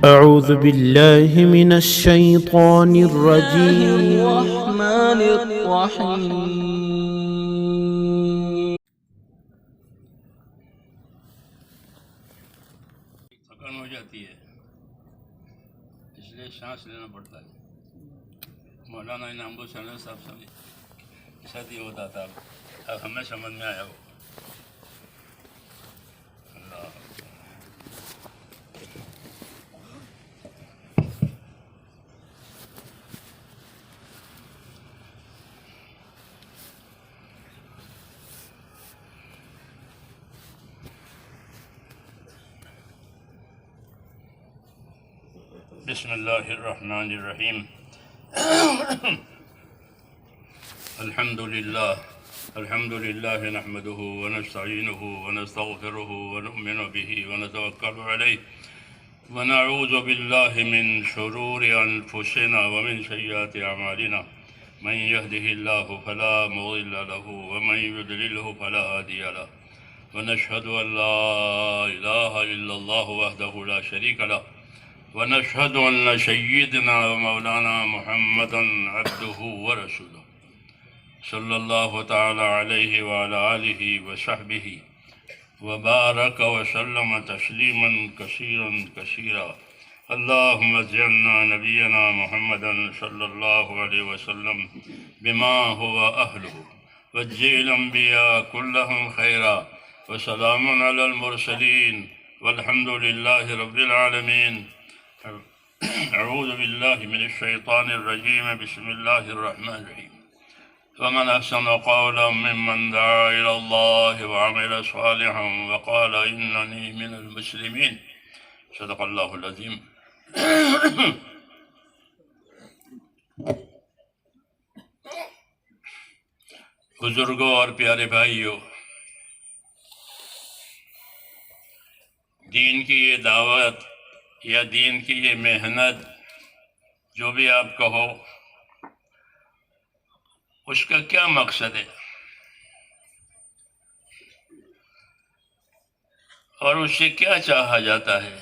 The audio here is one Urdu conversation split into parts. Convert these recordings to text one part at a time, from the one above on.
أعوذ بالله من الشيطان الرجيم. الرحمن الرحیم. تھکن ہو جاتی ہے، اس لیے سانس لینا پڑتا ہے. مولانا انعام الحسن صاحب سے ساتھ یہ ہوتا تھا، اب ہمیں سمجھ میں آیا. وہ اللہ بسم اللہ الرحمن الرحیم. الحمد للہ نحمده ونستعینه ونستغفره ونؤمن به ونتوکل علیہ ونعوذ باللہ من شرور انفسنا ومن سیئات اعمالنا من يهده الله فلا مضل له ومن يضلله فلا هادي له ونشهد ان لا اله الا الله وحده لا شريك له ونشهد ان سيدنا ومولانا محمدا عبده ورسوله صلی اللہ تعالی علیہ وعلى آلہ وصحبہ وبارک وسلم تسلیما کثیرا کثیرا. اللہم اجعلنا نبینا محمدا صلی اللہ علیہ وسلم بما هو اہلہ واجعل الانبیاء کلهم خیرا وسلام علی المرسلین والحمد للہ رب العالمین. اعوذ باللہ من الشیطان الرجیم. بسم اللہ الرحمن الرحیم. ومن أحسن قولا ممن دعا إلى الله وعمل صالحا وقال إنني من المسلمين. صدق اللہ العظیم. بزرگوں اور پیارے بھائیوں، دین کی یہ دعوت یا دین کی یہ محنت، جو بھی آپ کہو، اس کا کیا مقصد ہے اور اس سے کیا چاہا جاتا ہے؟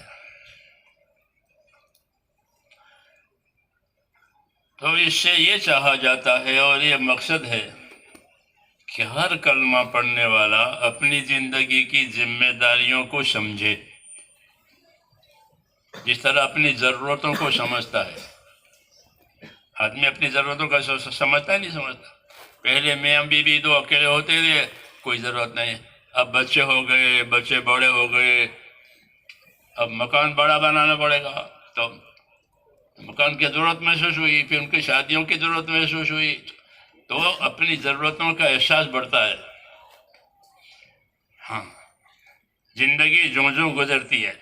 تو اس سے یہ چاہا جاتا ہے اور یہ مقصد ہے کہ ہر کلمہ پڑھنے والا اپنی زندگی کی ذمہ داریوں کو سمجھے، جس طرح اپنی ضرورتوں کو سمجھتا ہے. آدمی اپنی ضرورتوں کا سمجھتا ہے، نہیں سمجھتا. پہلے میاں بیوی دو اکیلے ہوتے تھے، کوئی ضرورت نہیں. اب بچے ہو گئے، بچے بڑے ہو گئے، اب مکان بڑا بنانا پڑے گا، تو مکان کی ضرورت محسوس ہوئی، پھر ان کی شادیوں کی ضرورت محسوس ہوئی، تو اپنی ضرورتوں کا احساس بڑھتا ہے. ہاں، زندگی جوں جوں گزرتی ہے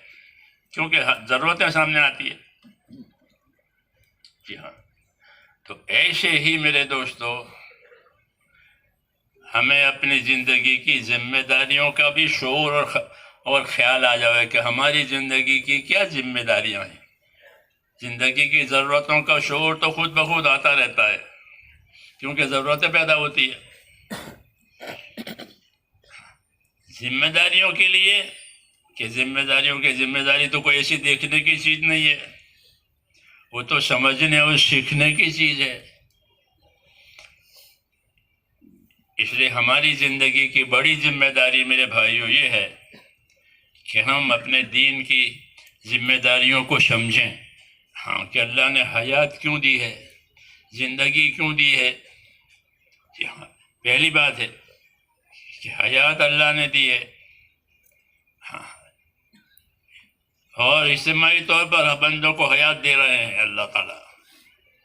کیونکہ ضرورتیں سامنے آتی ہیں. جی ہاں، تو ایسے ہی میرے دوستو، ہمیں اپنی زندگی کی ذمہ داریوں کا بھی شعور اور خیال آ جائے کہ ہماری زندگی کی کیا ذمہ داریاں ہیں. زندگی کی ضرورتوں کا شعور تو خود بخود آتا رہتا ہے، کیونکہ ضرورتیں پیدا ہوتی ہیں. ذمہ داریوں کے لیے کہ ذمہ داری تو کوئی ایسی دیکھنے کی چیز نہیں ہے، وہ تو سمجھنے اور سیکھنے کی چیز ہے. اس لیے ہماری زندگی کی بڑی ذمہ داری میرے بھائیوں یہ ہے کہ ہم اپنے دین کی ذمہ داریوں کو سمجھیں. ہاں، کہ اللہ نے حیات کیوں دی ہے، زندگی کیوں دی ہے. جی ہاں، پہلی بات ہے کہ حیات اللہ نے دی ہے. ہاں، اور اجتماعی طور پر بندوں کو حیات دے رہے ہیں اللہ تعالیٰ.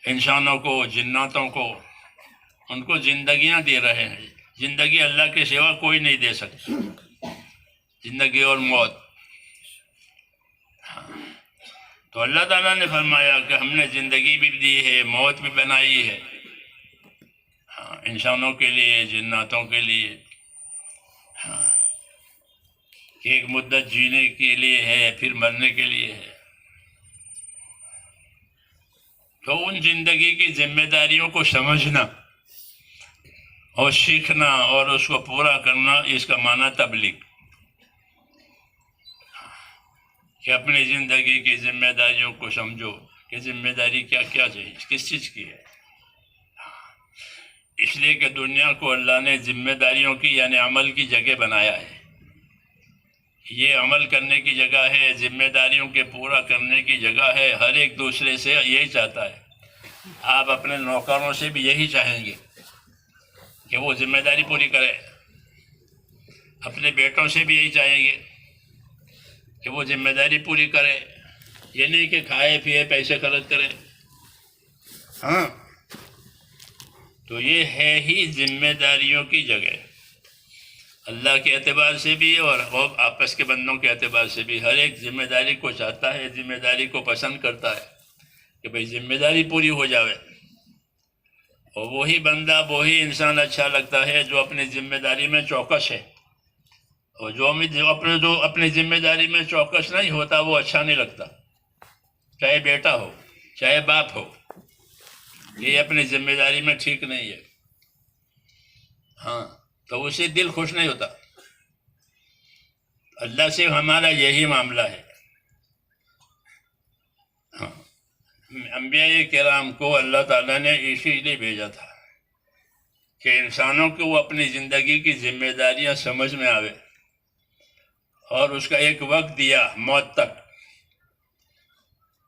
انسانوں کو، جناتوں کو، ان کو زندگیاں دے رہے ہیں. زندگی اللہ کے سوا کوئی نہیں دے سکتا، زندگی اور موت. تو اللہ تعالیٰ نے فرمایا کہ ہم نے زندگی بھی دی ہے، موت بھی بنائی ہے. ہاں، انسانوں کے لیے، جناتوں کے لیے. ہاں، ایک مدت جینے کے لیے ہے، پھر مرنے کے لیے ہے. تو ان زندگی کی ذمہ داریوں کو سمجھنا اور سیکھنا اور اس کو پورا کرنا، اس کا معنی تبلیغ. کہ اپنی زندگی کی ذمہ داریوں کو سمجھو کہ ذمہ داری کیا کیا چاہیے، کس چیز کی ہے۔ اس لیے کہ دنیا کو اللہ نے ذمہ داریوں کی یعنی عمل کی جگہ بنایا ہے۔ یہ عمل کرنے کی جگہ ہے، ذمہ داریوں کے پورا کرنے کی جگہ ہے۔ ہر ایک دوسرے سے یہی چاہتا ہے۔ آپ اپنے نوکروں سے بھی یہی چاہیں گے کہ وہ ذمہ داری پوری کرے، اپنے بیٹوں سے بھی یہی چاہیں گے کہ وہ ذمہ داری پوری کرے، یہ نہیں کہ کھائے پیے پیسے خرچ کرے۔ ہاں، تو یہ ہے ہی ذمہ داریوں کی جگہ، اللہ کے اعتبار سے بھی اور آپس کے بندوں کے اعتبار سے بھی۔ ہر ایک ذمہ داری کو چاہتا ہے، ذمہ داری کو پسند کرتا ہے کہ بھئی ذمہ داری پوری ہو جاوے۔ اور وہی بندہ، وہی انسان اچھا لگتا ہے جو اپنی ذمہ داری میں چوکس ہے، اور جو اپنی ذمہ داری میں چوکس نہیں ہوتا وہ اچھا نہیں لگتا، چاہے بیٹا ہو چاہے باپ ہو، یہ اپنی ذمہ داری میں ٹھیک نہیں ہے۔ ہاں، تو اسے دل خوش نہیں ہوتا۔ اللہ سے ہمارا یہی معاملہ ہے۔ ہاں، انبیاء کرام کو اللہ تعالیٰ نے اسی لیے بھیجا تھا کہ انسانوں کو وہ اپنی زندگی کی ذمہ داریاں سمجھ میں آوے، اور اس کا ایک وقت دیا موت تک،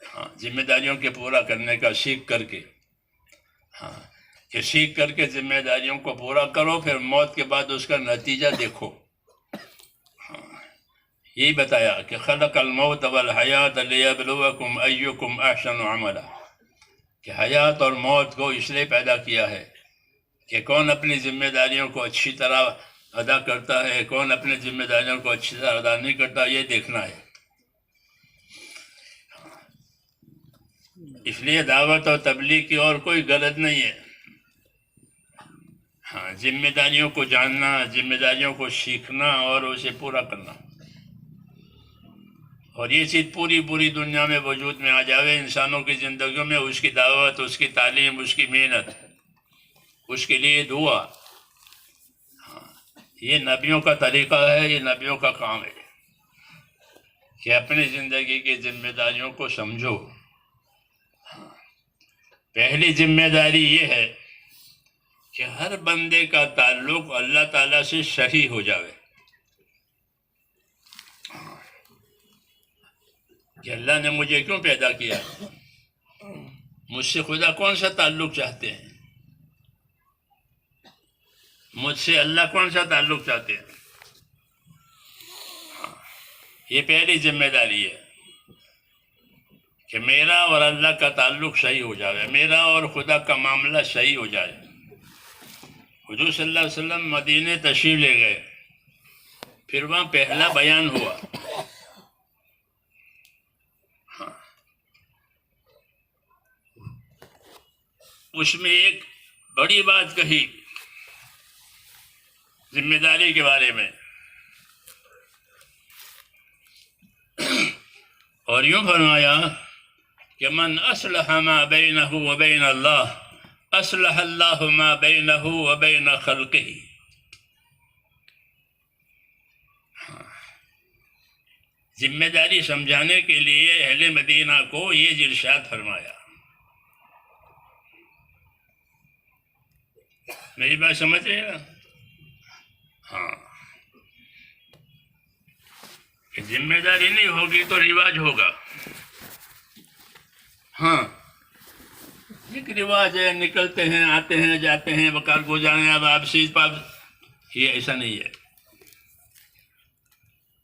ہاں، ذمہ داریوں کے پورا کرنے کا سیکھ کر کے، ہاں، کہ سیکھ کر کے ذمہ داریوں کو پورا کرو، پھر موت کے بعد اس کا نتیجہ دیکھو۔ ہاں، یہی بتایا کہ خلق الموت والحیات لیبلوکم ایکم احسن عملا، کہ حیات اور موت کو اس لیے پیدا کیا ہے کہ کون اپنی ذمہ داریوں کو اچھی طرح ادا کرتا ہے، کون اپنی ذمہ داریوں کو اچھی طرح ادا نہیں کرتا، یہ دیکھنا ہے۔ اس لیے دعوت اور تبلیغ کی اور کوئی غرض نہیں ہے۔ ہاں، ذمہ داریوں کو جاننا، ذمہ داریوں کو سیکھنا اور اسے پورا کرنا، اور یہ چیز پوری دنیا میں وجود میں آ جاوے انسانوں کی زندگیوں میں، اس کی دعوت، اس کی تعلیم، اس کی محنت، اس کے لیے دعا۔ ہاں، یہ نبیوں کا طریقہ ہے، یہ نبیوں کا کام ہے کہ اپنی زندگی کی ذمہ داریوں کو سمجھو۔ ہاں، پہلی ذمہ داری یہ ہے کہ ہر بندے کا تعلق اللہ تعالیٰ سے صحیح ہو جاوے، کہ اللہ نے مجھے کیوں پیدا کیا، مجھ سے خدا کون سا تعلق چاہتے ہیں، مجھ سے اللہ کون سا تعلق چاہتے ہیں۔ ہاں، یہ پہلی ذمہ داری ہے کہ میرا اور اللہ کا تعلق صحیح ہو جائے، میرا اور خدا کا معاملہ صحیح ہو جائے۔ حضور صلی اللہ علیہ وسلم مدینے تشریف لے گئے، پھر وہاں پہلا بیان ہوا۔ ہاں، اس میں ایک بڑی بات کہی ذمہ داری کے بارے میں، اور یوں فرمایا کہ من اصلح ما بینہ وبین اللہ اصلح اللہ ما بینہ وبین خلقہ۔ ذمہ داری سمجھانے کے لیے اہل مدینہ کو یہ ارشاد فرمایا۔ میری بات سمجھ رہے ہیں؟ ہاں، کہ ذمہ داری نہیں ہوگی تو رواج ہوگا۔ ہاں، ایک رواج ہے، نکلتے ہیں، آتے ہیں، جاتے ہیں، وقار گزارنے، اب آپ سیز پاپ، یہ ایسا نہیں ہے۔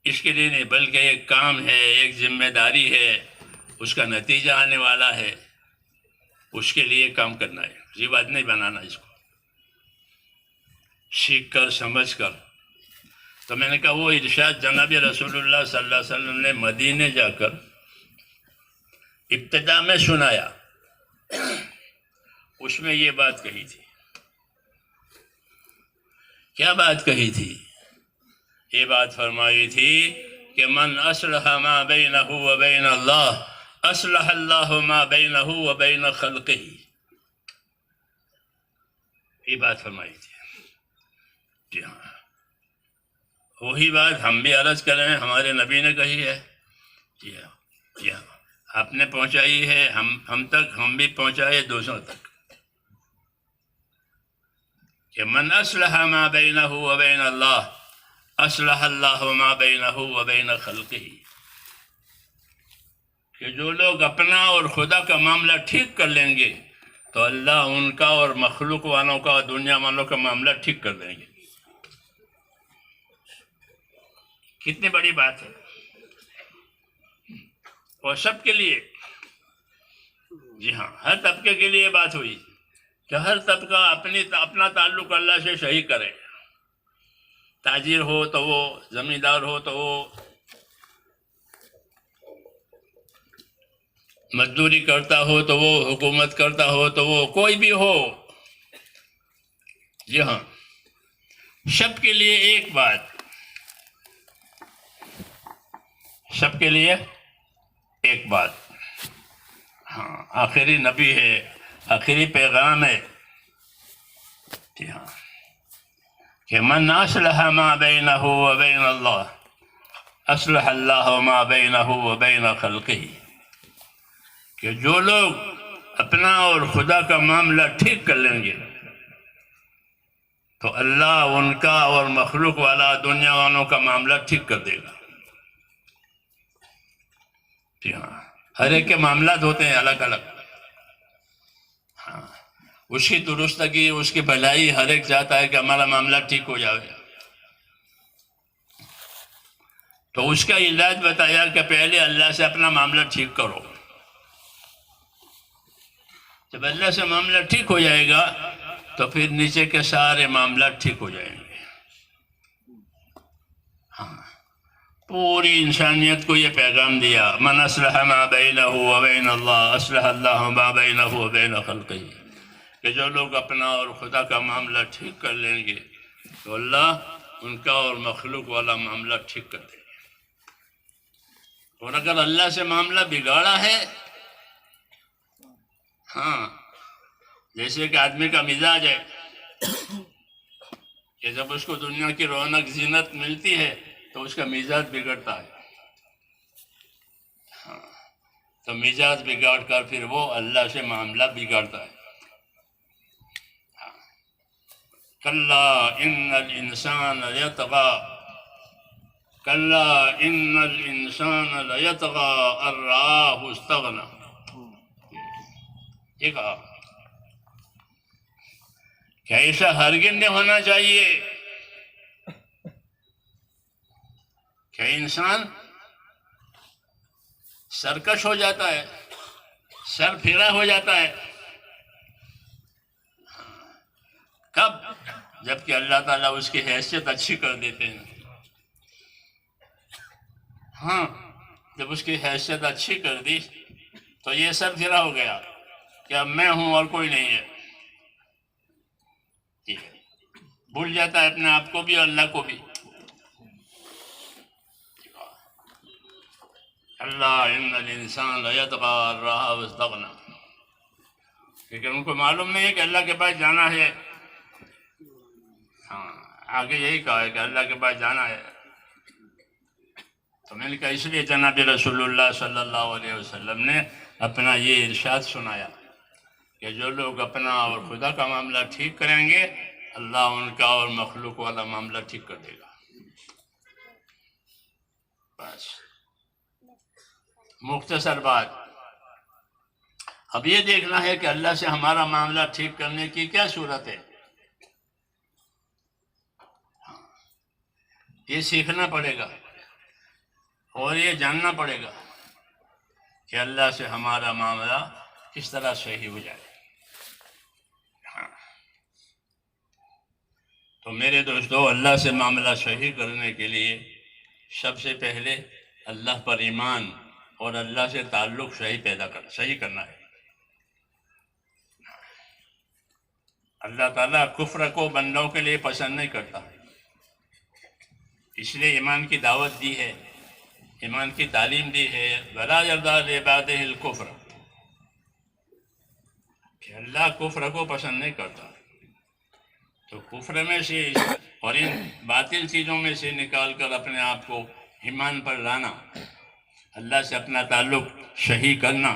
اس کے لیے نہیں، بلکہ ایک کام ہے، ایک ذمہ داری ہے، اس کا نتیجہ آنے والا ہے، اس کے لیے کام کرنا ہے، رواج نہیں بنانا اس کو، سیکھ کر سمجھ کر۔ تو میں نے کہا وہ ارشاد جناب رسول اللہ صلی اللہ علیہ وسلم نے مدینے جا کر ابتدا میں سنایا، اس میں یہ بات کہی تھی۔ کیا بات کہی تھی؟ یہ بات فرمائی تھی کہ من اصلح ما بینہ وبین اللہ اصلح اللہ ما بینہ وبین خلقہ۔ یہ بات فرمائی تھی۔ جی ہاں، وہی بات ہم بھی عرض کر رہے ہیں، ہمارے نبی نے کہی ہے جی ہاں، جی ہاں، آپ نے پہنچائی ہے ہم تک، ہم بھی پہنچائے دوسروں تک کہ من اصلح ما بینہ و بین اللہ اصلح اللہ ما بینہ و بین خلقہ، کہ جو لوگ اپنا اور خدا کا معاملہ ٹھیک کر لیں گے تو اللہ ان کا اور مخلوق والوں کا، دنیا والوں کا معاملہ ٹھیک کر دیں گے۔ کتنی بڑی بات ہے، اور سب کے لیے، جی ہاں، ہر طبقے کے لیے بات ہوئی کہ ہر طبقہ اپنا تعلق اللہ سے صحیح کرے۔ تاجر ہو تو وہ، زمیندار ہو تو وہ، مزدوری کرتا ہو تو وہ، حکومت کرتا ہو تو وہ، کوئی بھی ہو، جی ہاں، سب کے لیے ایک بات، سب کے لیے ایک بات، ہاں، آخری نبی ہے، آخری پیغام ہے، جی ہاں، کہ من اصلح ما بینہ و بین اللہ اصلح اللہ ما بینہ و بین خلقہ، کہ جو لوگ اپنا اور خدا کا معاملہ ٹھیک کر لیں گے تو اللہ ان کا اور مخلوق والا، دنیا والوں کا معاملہ ٹھیک کر دے گا۔ جی ہاں، ہر ایک کے معاملات ہوتے ہیں الگ الگ، ہاں، اس کی درستگی، اس کی بھلائی، ہر ایک چاہتا ہے کہ ہمارا معاملہ ٹھیک ہو جائے، تو اس کا علاج بتایا کہ پہلے اللہ سے اپنا معاملہ ٹھیک کرو۔ جب اللہ سے معاملہ ٹھیک ہو جائے گا تو پھر نیچے کے سارے معاملات ٹھیک ہو جائیں گے۔ ہاں، پوری انسانیت کو یہ پیغام دیا، من اصلح ما بینہ و بین اللہ اصلح اللہ ما بینہ و بین خلقہ، کہ جو لوگ اپنا اور خدا کا معاملہ ٹھیک کر لیں گے تو اللہ ان کا اور مخلوق والا معاملہ ٹھیک کر دے گا۔ اور اگر اللہ سے معاملہ بگاڑا ہے، ہاں، جیسے کہ آدمی کا مزاج ہے کہ جب اس کو دنیا کی رونق زینت ملتی ہے تو اس کا مزاج بگڑتا ہے، ہاں، تو مزاج بگاڑ کر پھر وہ اللہ سے معاملہ بگاڑتا ہے۔ کلا ان الانسان لیطغی، کلا ان الانسان لیطغی ان رآہ استغنی، یہ کہا کہ ایسا ہرگز نہیں ہونا چاہیے کہ انسان سرکش ہو جاتا ہے، سر پھیرا ہو جاتا ہے۔ کب؟ جبکہ اللہ تعالیٰ اس کی حیثیت اچھی کر دیتے ہیں، ہاں، جب اس کی حیثیت اچھی کر دی تو یہ سر پھیرا ہو گیا کہ اب میں ہوں اور کوئی نہیں ہے، بھول جاتا ہے اپنے آپ کو بھی اور اللہ کو بھی۔ اللہ ان الانسان لیطغی ان رآہ استغنی، لیکن ان کو معلوم نہیں ہے کہ اللہ کے پاس جانا ہے، ہاں، آگے یہی کہا ہے کہ اللہ کے پاس جانا ہے۔ تو میں نے کہا اس لیے جناب رسول اللہ صلی اللہ علیہ وسلم نے اپنا یہ ارشاد سنایا کہ جو لوگ اپنا اور خدا کا معاملہ ٹھیک کریں گے اللہ ان کا اور مخلوق والا معاملہ ٹھیک کر دے گا۔ بس مختصر بات، اب یہ دیکھنا ہے کہ اللہ سے ہمارا معاملہ ٹھیک کرنے کی کیا صورت ہے، یہ سیکھنا پڑے گا اور یہ جاننا پڑے گا کہ اللہ سے ہمارا معاملہ کس طرح صحیح ہو جائے۔ تو میرے دوستو، اللہ سے معاملہ صحیح کرنے کے لیے سب سے پہلے اللہ پر ایمان اور اللہ سے تعلق صحیح کرنا ہے۔ اللہ تعالیٰ کفر کو بندوں کے لیے پسند نہیں کرتا، اس لیے ایمان کی دعوت دی ہے، ایمان کی تعلیم دی ہے، وَلَا يَرْضَىٰ لِعِبَادِهِ الْكُفْرَ، کہ اللہ کفر کو پسند نہیں کرتا۔ تو کفر میں سے اور ان باطل چیزوں میں سے نکال کر اپنے آپ کو ایمان پر لانا، اللہ سے اپنا تعلق صحیح کرنا،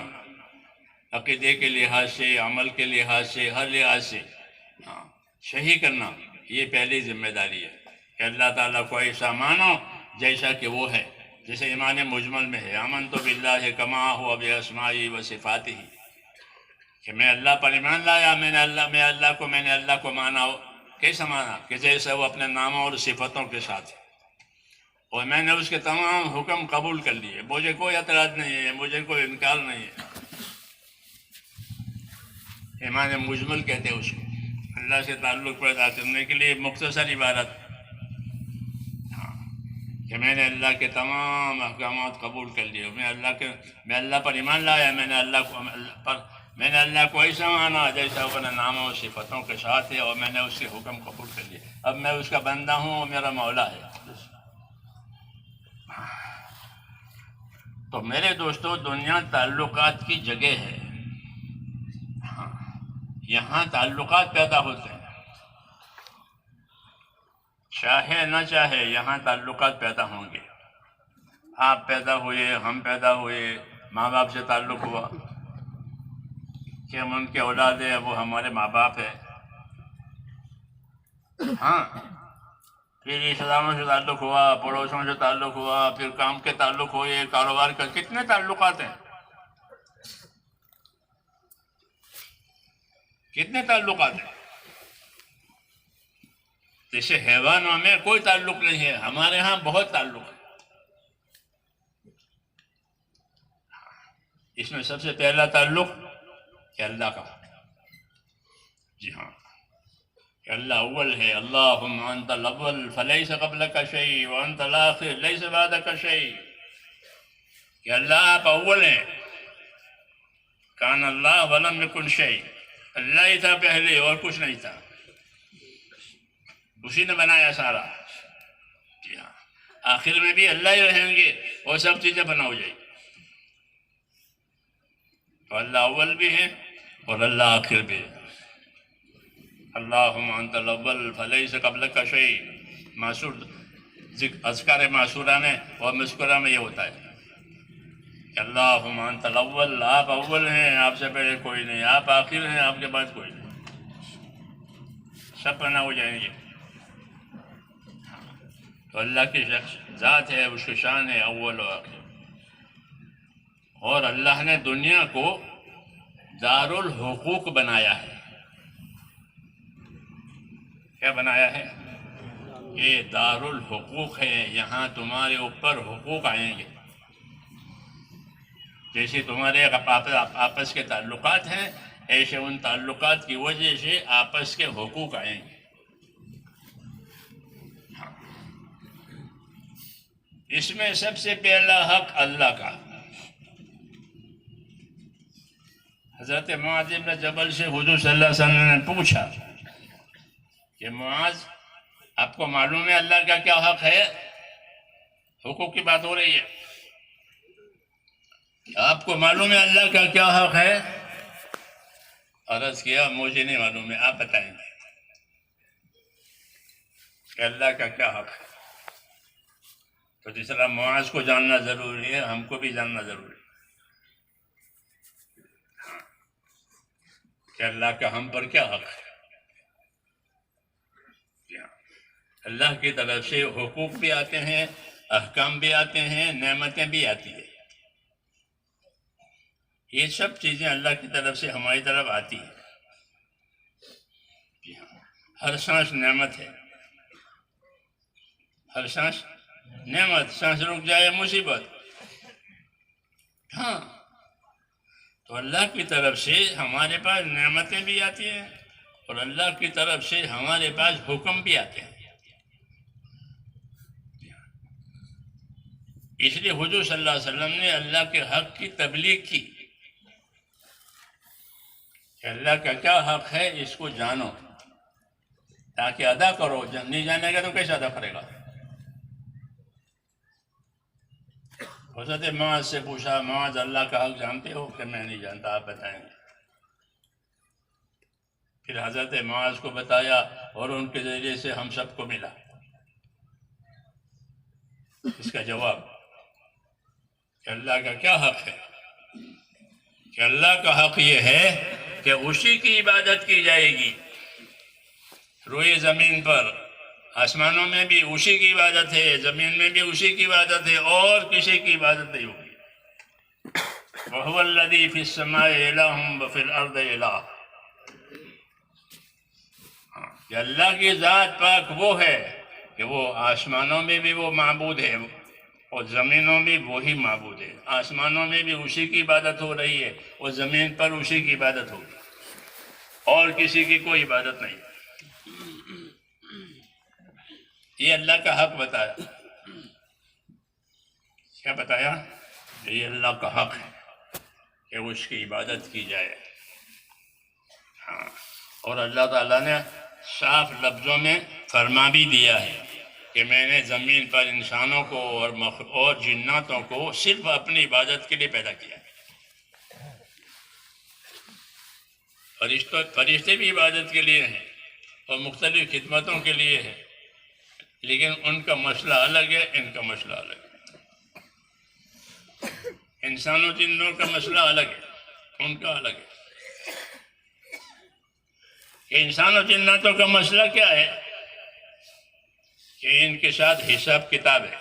عقیدے کے لحاظ سے، عمل کے لحاظ سے، ہر لحاظ سے صحیح کرنا، یہ پہلی ذمہ داری ہے کہ اللہ تعالیٰ کو ایسا مانو جیسا کہ وہ ہے، جیسے ایمان مجمل میں ہے، آمنت باللہ کما ہوا باسمائہ و صفاتہ، کہ میں اللہ پر ایمان لایا، میں نے اللہ کو مانا، کیسا مانا کہ جیسے وہ اپنے ناموں اور صفتوں کے ساتھ ہے، اور میں نے اس کے تمام حکم قبول کر لیے، مجھے کوئی اعتراض نہیں ہے، مجھے کوئی انکار نہیں ہے۔ ایمان مجمل کہتے ہیں اس کو، اللہ سے تعلق پیدا کرنے کے لیے مختصر عبارت کہ میں نے اللہ کے تمام احکامات قبول کر لیے، میں اللہ پر ایمان لایا، میں نے اللہ کو ایسا مانا جیسا اپنے ناموں اور صفتوں کے ساتھ ہے، اور میں نے اس کے حکم قبول کر لیے، اب میں اس کا بندہ ہوں، وہ میرا مولا ہے۔ تو میرے دوستو، دنیا تعلقات کی جگہ ہے، یہاں تعلقات پیدا ہوتے ہیں، چاہے نہ چاہے یہاں تعلقات پیدا ہوں گے۔ آپ پیدا ہوئے، ہم پیدا ہوئے، ماں باپ سے تعلق ہوا کہ ہم ان کے اولاد ہیں، وہ ہمارے ماں باپ ہیں، ہاں، پھر رشتہ داروں سے تعلق ہوا، پڑوسوں سے تعلق ہوا، پھر کام کے تعلق ہوئے، کاروبار کا، کتنے تعلقات ہیں، کتنے تعلقات ہیں۔ جیسے حیوانوں میں کوئی تعلق نہیں ہے، ہمارے ہاں بہت تعلق ہے۔ اس میں سب سے پہلا تعلق کہ اللہ کا، جی ہاں، کہ اللہ اول ہے، اللہم انت الاول فلیس قبلک شیء وانت الاخر لیس بعدک شیء، کہ اللہ آپ اول ہیں، کان اللہ ولم یکن شیء، اللہ ہی تھا پہلے اور کچھ نہیں تھا، اسی نے بنایا سارا، جی ہاں، آخر میں بھی اللہ ہی رہیں گے اور سب چیزیں بنا ہو جائیں گی۔ تو اللہ اول بھی ہے اور اللہ آخر بھی ہے۔ اللہم انت الاول فلیس قبلک شیء، معصور اذکار معصورہ میں اور مذکورہ میں یہ ہوتا ہے کہ اللہم انت الاول، آپ اول ہیں، آپ سے پہلے کوئی نہیں، آپ آخر ہیں، آپ کے بعد کوئی نہیں، سب بنا ہو جائیں گے۔ تو اللہ کی ذات ہے، اس کی شان ہے اول و آخر، اور اللہ نے دنیا کو دار الحقوق بنایا ہے۔ کیا بنایا ہے؟ یہ دار الحقوق ہے، یہاں تمہارے اوپر حقوق آئیں گے، جیسے تمہارے آپس کے تعلقات ہیں، ایسے ان تعلقات کی وجہ سے آپس کے حقوق آئیں گے۔ اس میں سب سے پہلا حق اللہ کا۔ حضرت معاذ بن جبل سے حضور صلی اللہ علیہ وسلم نے پوچھا کہ معاذ، آپ کو معلوم ہے اللہ کا کیا حق ہے؟ حقوق کی بات ہو رہی ہے، آپ کو معلوم ہے اللہ کا کیا حق ہے؟ عرض کیا مجھے نہیں معلوم ہے، آپ بتائیں گے کہ اللہ کا کیا حق ہے۔ تو جس طرح معاذ کو جاننا ضروری ہے، ہم کو بھی جاننا ضروری ہے کہ اللہ کا ہم پر کیا حق ہے۔ اللہ کی طرف سے حقوق بھی آتے ہیں، احکام بھی آتے ہیں، نعمتیں بھی آتی ہیں، یہ سب چیزیں اللہ کی طرف سے ہماری طرف آتی ہیں۔ جی ہاں، ہر سانس نعمت ہے، ہر سانس نعمت، سانس رک جائے مصیبت۔ ہاں، تو اللہ کی طرف سے ہمارے پاس نعمتیں بھی آتی ہیں اور اللہ کی طرف سے ہمارے پاس حکم بھی آتے ہیں۔ اس لیے حضور صلی اللہ علیہ وسلم نے اللہ کے حق کی تبلیغ کی کہ اللہ کا کیا حق ہے اس کو جانو تاکہ ادا کرو، نہیں جانے گا تو کیسے ادا کرے گا۔ حضرت معاذ سے پوچھا، معاذ اللہ کا حق جانتے ہو؟ کہ میں نہیں جانتا، آپ بتائیں گے۔ پھر حضرت معاذ کو بتایا اور ان کے ذریعے سے ہم سب کو ملا اس کا جواب کہ اللہ کا کیا حق ہے؟ کہ اللہ کا حق یہ ہے کہ اسی کی عبادت کی جائے گی روئے زمین پر، آسمانوں میں بھی اسی کی عبادت ہے، زمین میں بھی اسی کی عبادت ہے، اور کسی کی عبادت نہیں ہوگی۔ وَهُوَ الَّذِي فِي السَّمَاءِ إِلَٰهٌ وَفِي الْأَرْضِ إِلَٰهٌ۔ کہ اللہ کی ذات پاک وہ ہے کہ وہ آسمانوں میں بھی وہ معبود ہے اور زمینوں میں وہی معبود ہے۔ آسمانوں میں بھی اسی کی عبادت ہو رہی ہے اور زمین پر اسی کی عبادت ہوگی، اور کسی کی کوئی عبادت نہیں۔ یہ اللہ کا حق بتایا۔ کیا بتایا؟ یہ اللہ کا حق ہے کہ اس کی عبادت کی جائے۔ ہاں، اور اللہ تعالیٰ نے صاف لفظوں میں فرما بھی دیا ہے کہ میں نے زمین پر انسانوں کو اور جناتوں کو صرف اپنی عبادت کے لیے پیدا کیا۔ فرشتے بھی عبادت کے لیے ہیں اور مختلف خدمتوں کے لیے ہیں، لیکن ان کا مسئلہ الگ ہے، ان کا مسئلہ الگ ہے۔ انسانوں جنوں کا مسئلہ الگ ہے، ان کا الگ ہے۔ کہ انسانوں جناتوں کا مسئلہ کیا ہے؟ کہ ان کے ساتھ حساب کتاب ہے،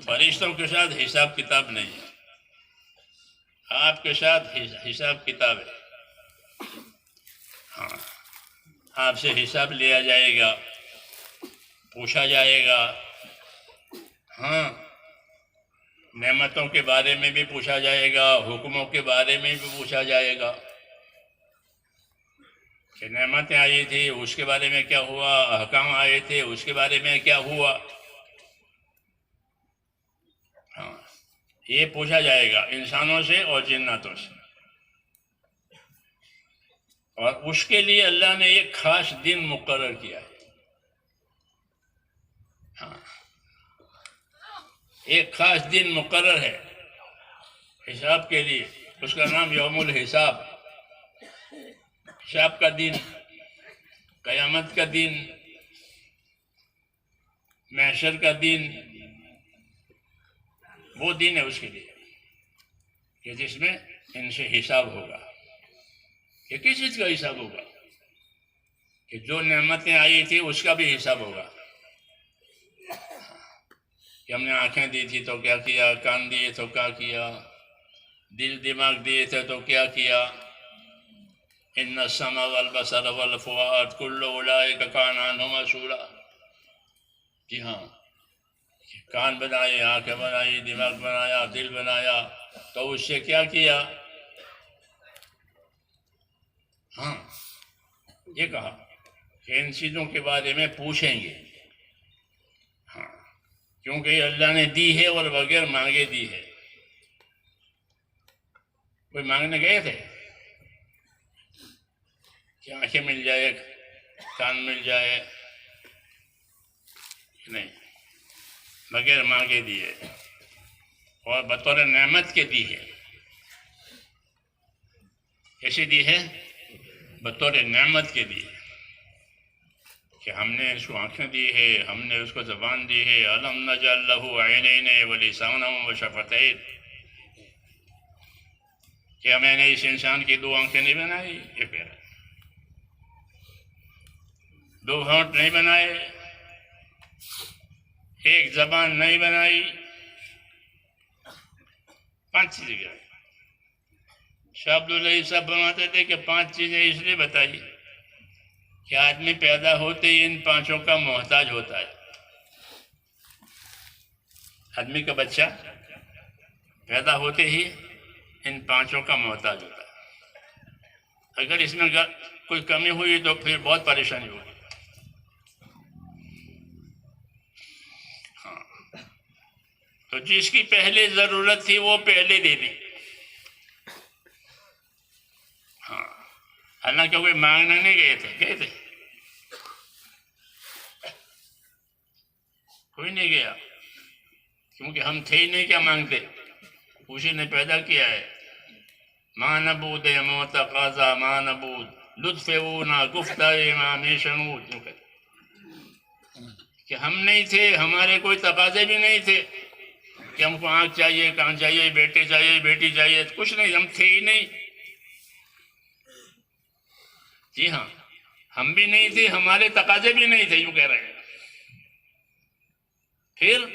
فرشتوں کے ساتھ حساب کتاب نہیں ہے۔ آپ کے ساتھ حساب کتاب ہے، ہاں، آپ سے حساب لیا جائے گا، پوچھا جائے گا۔ ہاں، نعمتوں کے بارے میں بھی پوچھا جائے گا، حکموں کے بارے میں بھی پوچھا جائے گا کہ نعمتیں آئی تھی اس کے بارے میں کیا ہوا، احکام آئے تھے اس کے بارے میں کیا ہوا۔ ہاں، یہ پوچھا جائے گا انسانوں سے اور جناتوں سے، اور اس کے لیے اللہ نے ایک خاص دن مقرر کیا ہے۔ ہاں، ایک خاص دن مقرر ہے حساب کے لیے، اس کا نام یوم الحساب، حساب کا دن، قیامت کا دن، محشر کا دن۔ وہ دن ہے اس کے لیے کہ جس میں ان سے حساب ہوگا۔ کہ کس چیز کا حساب ہوگا؟ کہ جو نعمتیں آئی تھی اس کا بھی حساب ہوگا کہ ہم نے آنکھیں دی تھی تو کیا کیا، کان دیے تو کیا کیا، دل دماغ دیے تھے تو کیا کیا۔ ان السمع والبصر والفؤاد کل اولئک کان عنہ مسئولا۔ جی ہاں، کان بنائے، آنکھیں بنائی، دماغ بنایا، دل بنایا، تو اس سے کیا کیا؟ ہاں، یہ کہا کہ ان چیزوں کے بارے میں پوچھیں گے۔ ہاں، کیونکہ یہ اللہ نے دی ہے اور بغیر مانگے دی ہے۔ کوئی مانگنے گئے تھے کہ آنکھیں مل جائے، کان مل جائے؟ نہیں، بغیر مانگے دیے اور بطور نعمت کے دی ہے۔ کیسے دی ہے؟ بطور نعمت کے دی ہے کہ ہم نے اس کو آنکھیں دی ہے، ہم نے اس کو زبان دی ہے۔ الم نجعل لہ عینین ولسانا وشفتین۔ کیا میں نے اس انسان کی دو آنکھیں نہیں بنائی؟ یہ پیارا، دو ہونٹ نہیں بنائے، ایک زبان نہیں بنائی، 5 چیزیں بنائی۔ شاہ عبداللہ صاحب بناتے تھے کہ 5 چیزیں اس لیے بتائی کہ آدمی پیدا ہوتے ہی ان 5 کا محتاج ہوتا ہے۔ آدمی کا بچہ پیدا ہوتے ہی ان 5 کا محتاج ہوتا ہے۔ اگر اس میں کوئی کمی ہوئی تو پھر بہت پریشانی ہوگی۔ ہاں، تو جس کی پہلے ضرورت تھی وہ پہلے دے دی۔ ہاں، حالانکہ کوئی مانگنے نہیں گئے تھے، گئے تھے؟ کوئی نہیں گیا، کیونکہ ہم تھے ہی نہیں کیا مانگتے، اسی نے پیدا کیا ہے۔ ما نبود موت قاضا ما نبود لطف اونا گفتہ امام شنود۔ کہ ہم نہیں تھے، ہمارے کوئی تقاضے بھی نہیں تھے، کہ ہم کو آنکھ چاہیے، کان چاہیے، بیٹے چاہیے، بیٹی چاہیے، کچھ نہیں، ہم تھے ہی نہیں. جی ہاں، ہم بھی نہیں تھے، ہمارے تقاضے بھی نہیں تھے، یوں کہہ رہے ہیں. پھر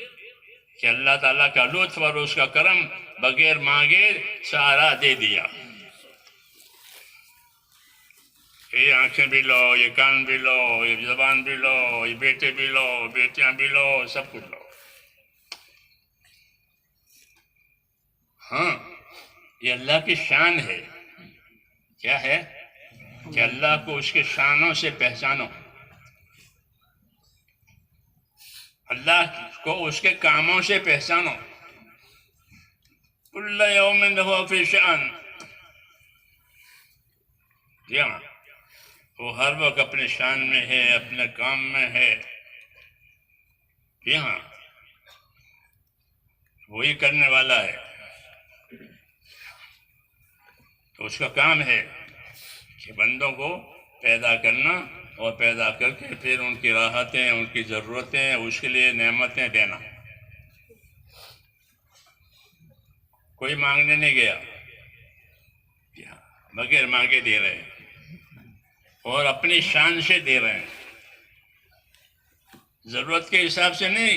کہ اللہ تعالیٰ کا لطف اور اس کا کرم بغیر مانگے سہارا دے دیا. یہ آنکھیں بھی لو، یہ کان بھی لو، یہ زبان بھی لو، یہ بیٹے بھی لو، بیٹیاں بھی لو، سب کچھ لو. ہاں، یہ اللہ کی شان ہے. کیا ہے؟ کہ اللہ کو اس کے شانوں سے پہچانو، اللہ کو اس کے کاموں سے پہچانو. کل یوم هو فی شأن. جی ہاں، وہ ہر وقت اپنے شان میں ہے، اپنے کام میں ہے. جی ہاں، وہی کرنے والا ہے. تو اس کا کام ہے کہ بندوں کو پیدا کرنا اور پیدا کر کے پھر ان کی راحتیں، ان کی ضرورتیں، اس کے لیے نعمتیں دینا. کوئی مانگنے نہیں گیا، بغیر مانگے دے رہے ہیں اور اپنی شان سے دے رہے ہیں، ضرورت کے حساب سے نہیں.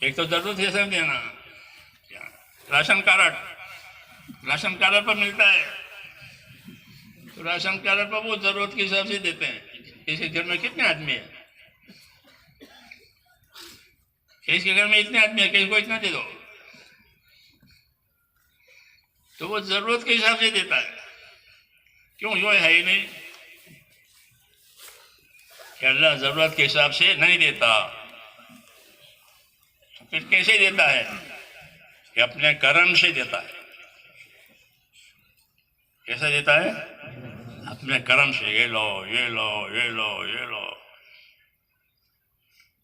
ایک تو ضرورت کے حساب دینا. راشن کارڈ پر ملتا ہے، تو راشن کارڈ پر وہ ضرورت کے حساب سے دیتے ہیں. اس کے گھر میں کتنے آدمی ہیں؟ اس کے گھر میں اتنے آدمی ہیں کہ اس کو اتنا دے دو، تو وہ ضرورت کے حساب سے دیتا ہے. کیوں؟ جو ہے ہی نہیں کہ اللہ ضرورت کے حساب سے نہیں دیتا. تو پھر کیسے دیتا ہے؟ کہ اپنے کرم سے دیتا ہے. کیسے دیتا ہے؟ اپنے کرم سے. یہ لو، یہ لو، یہ لو، یہ لو.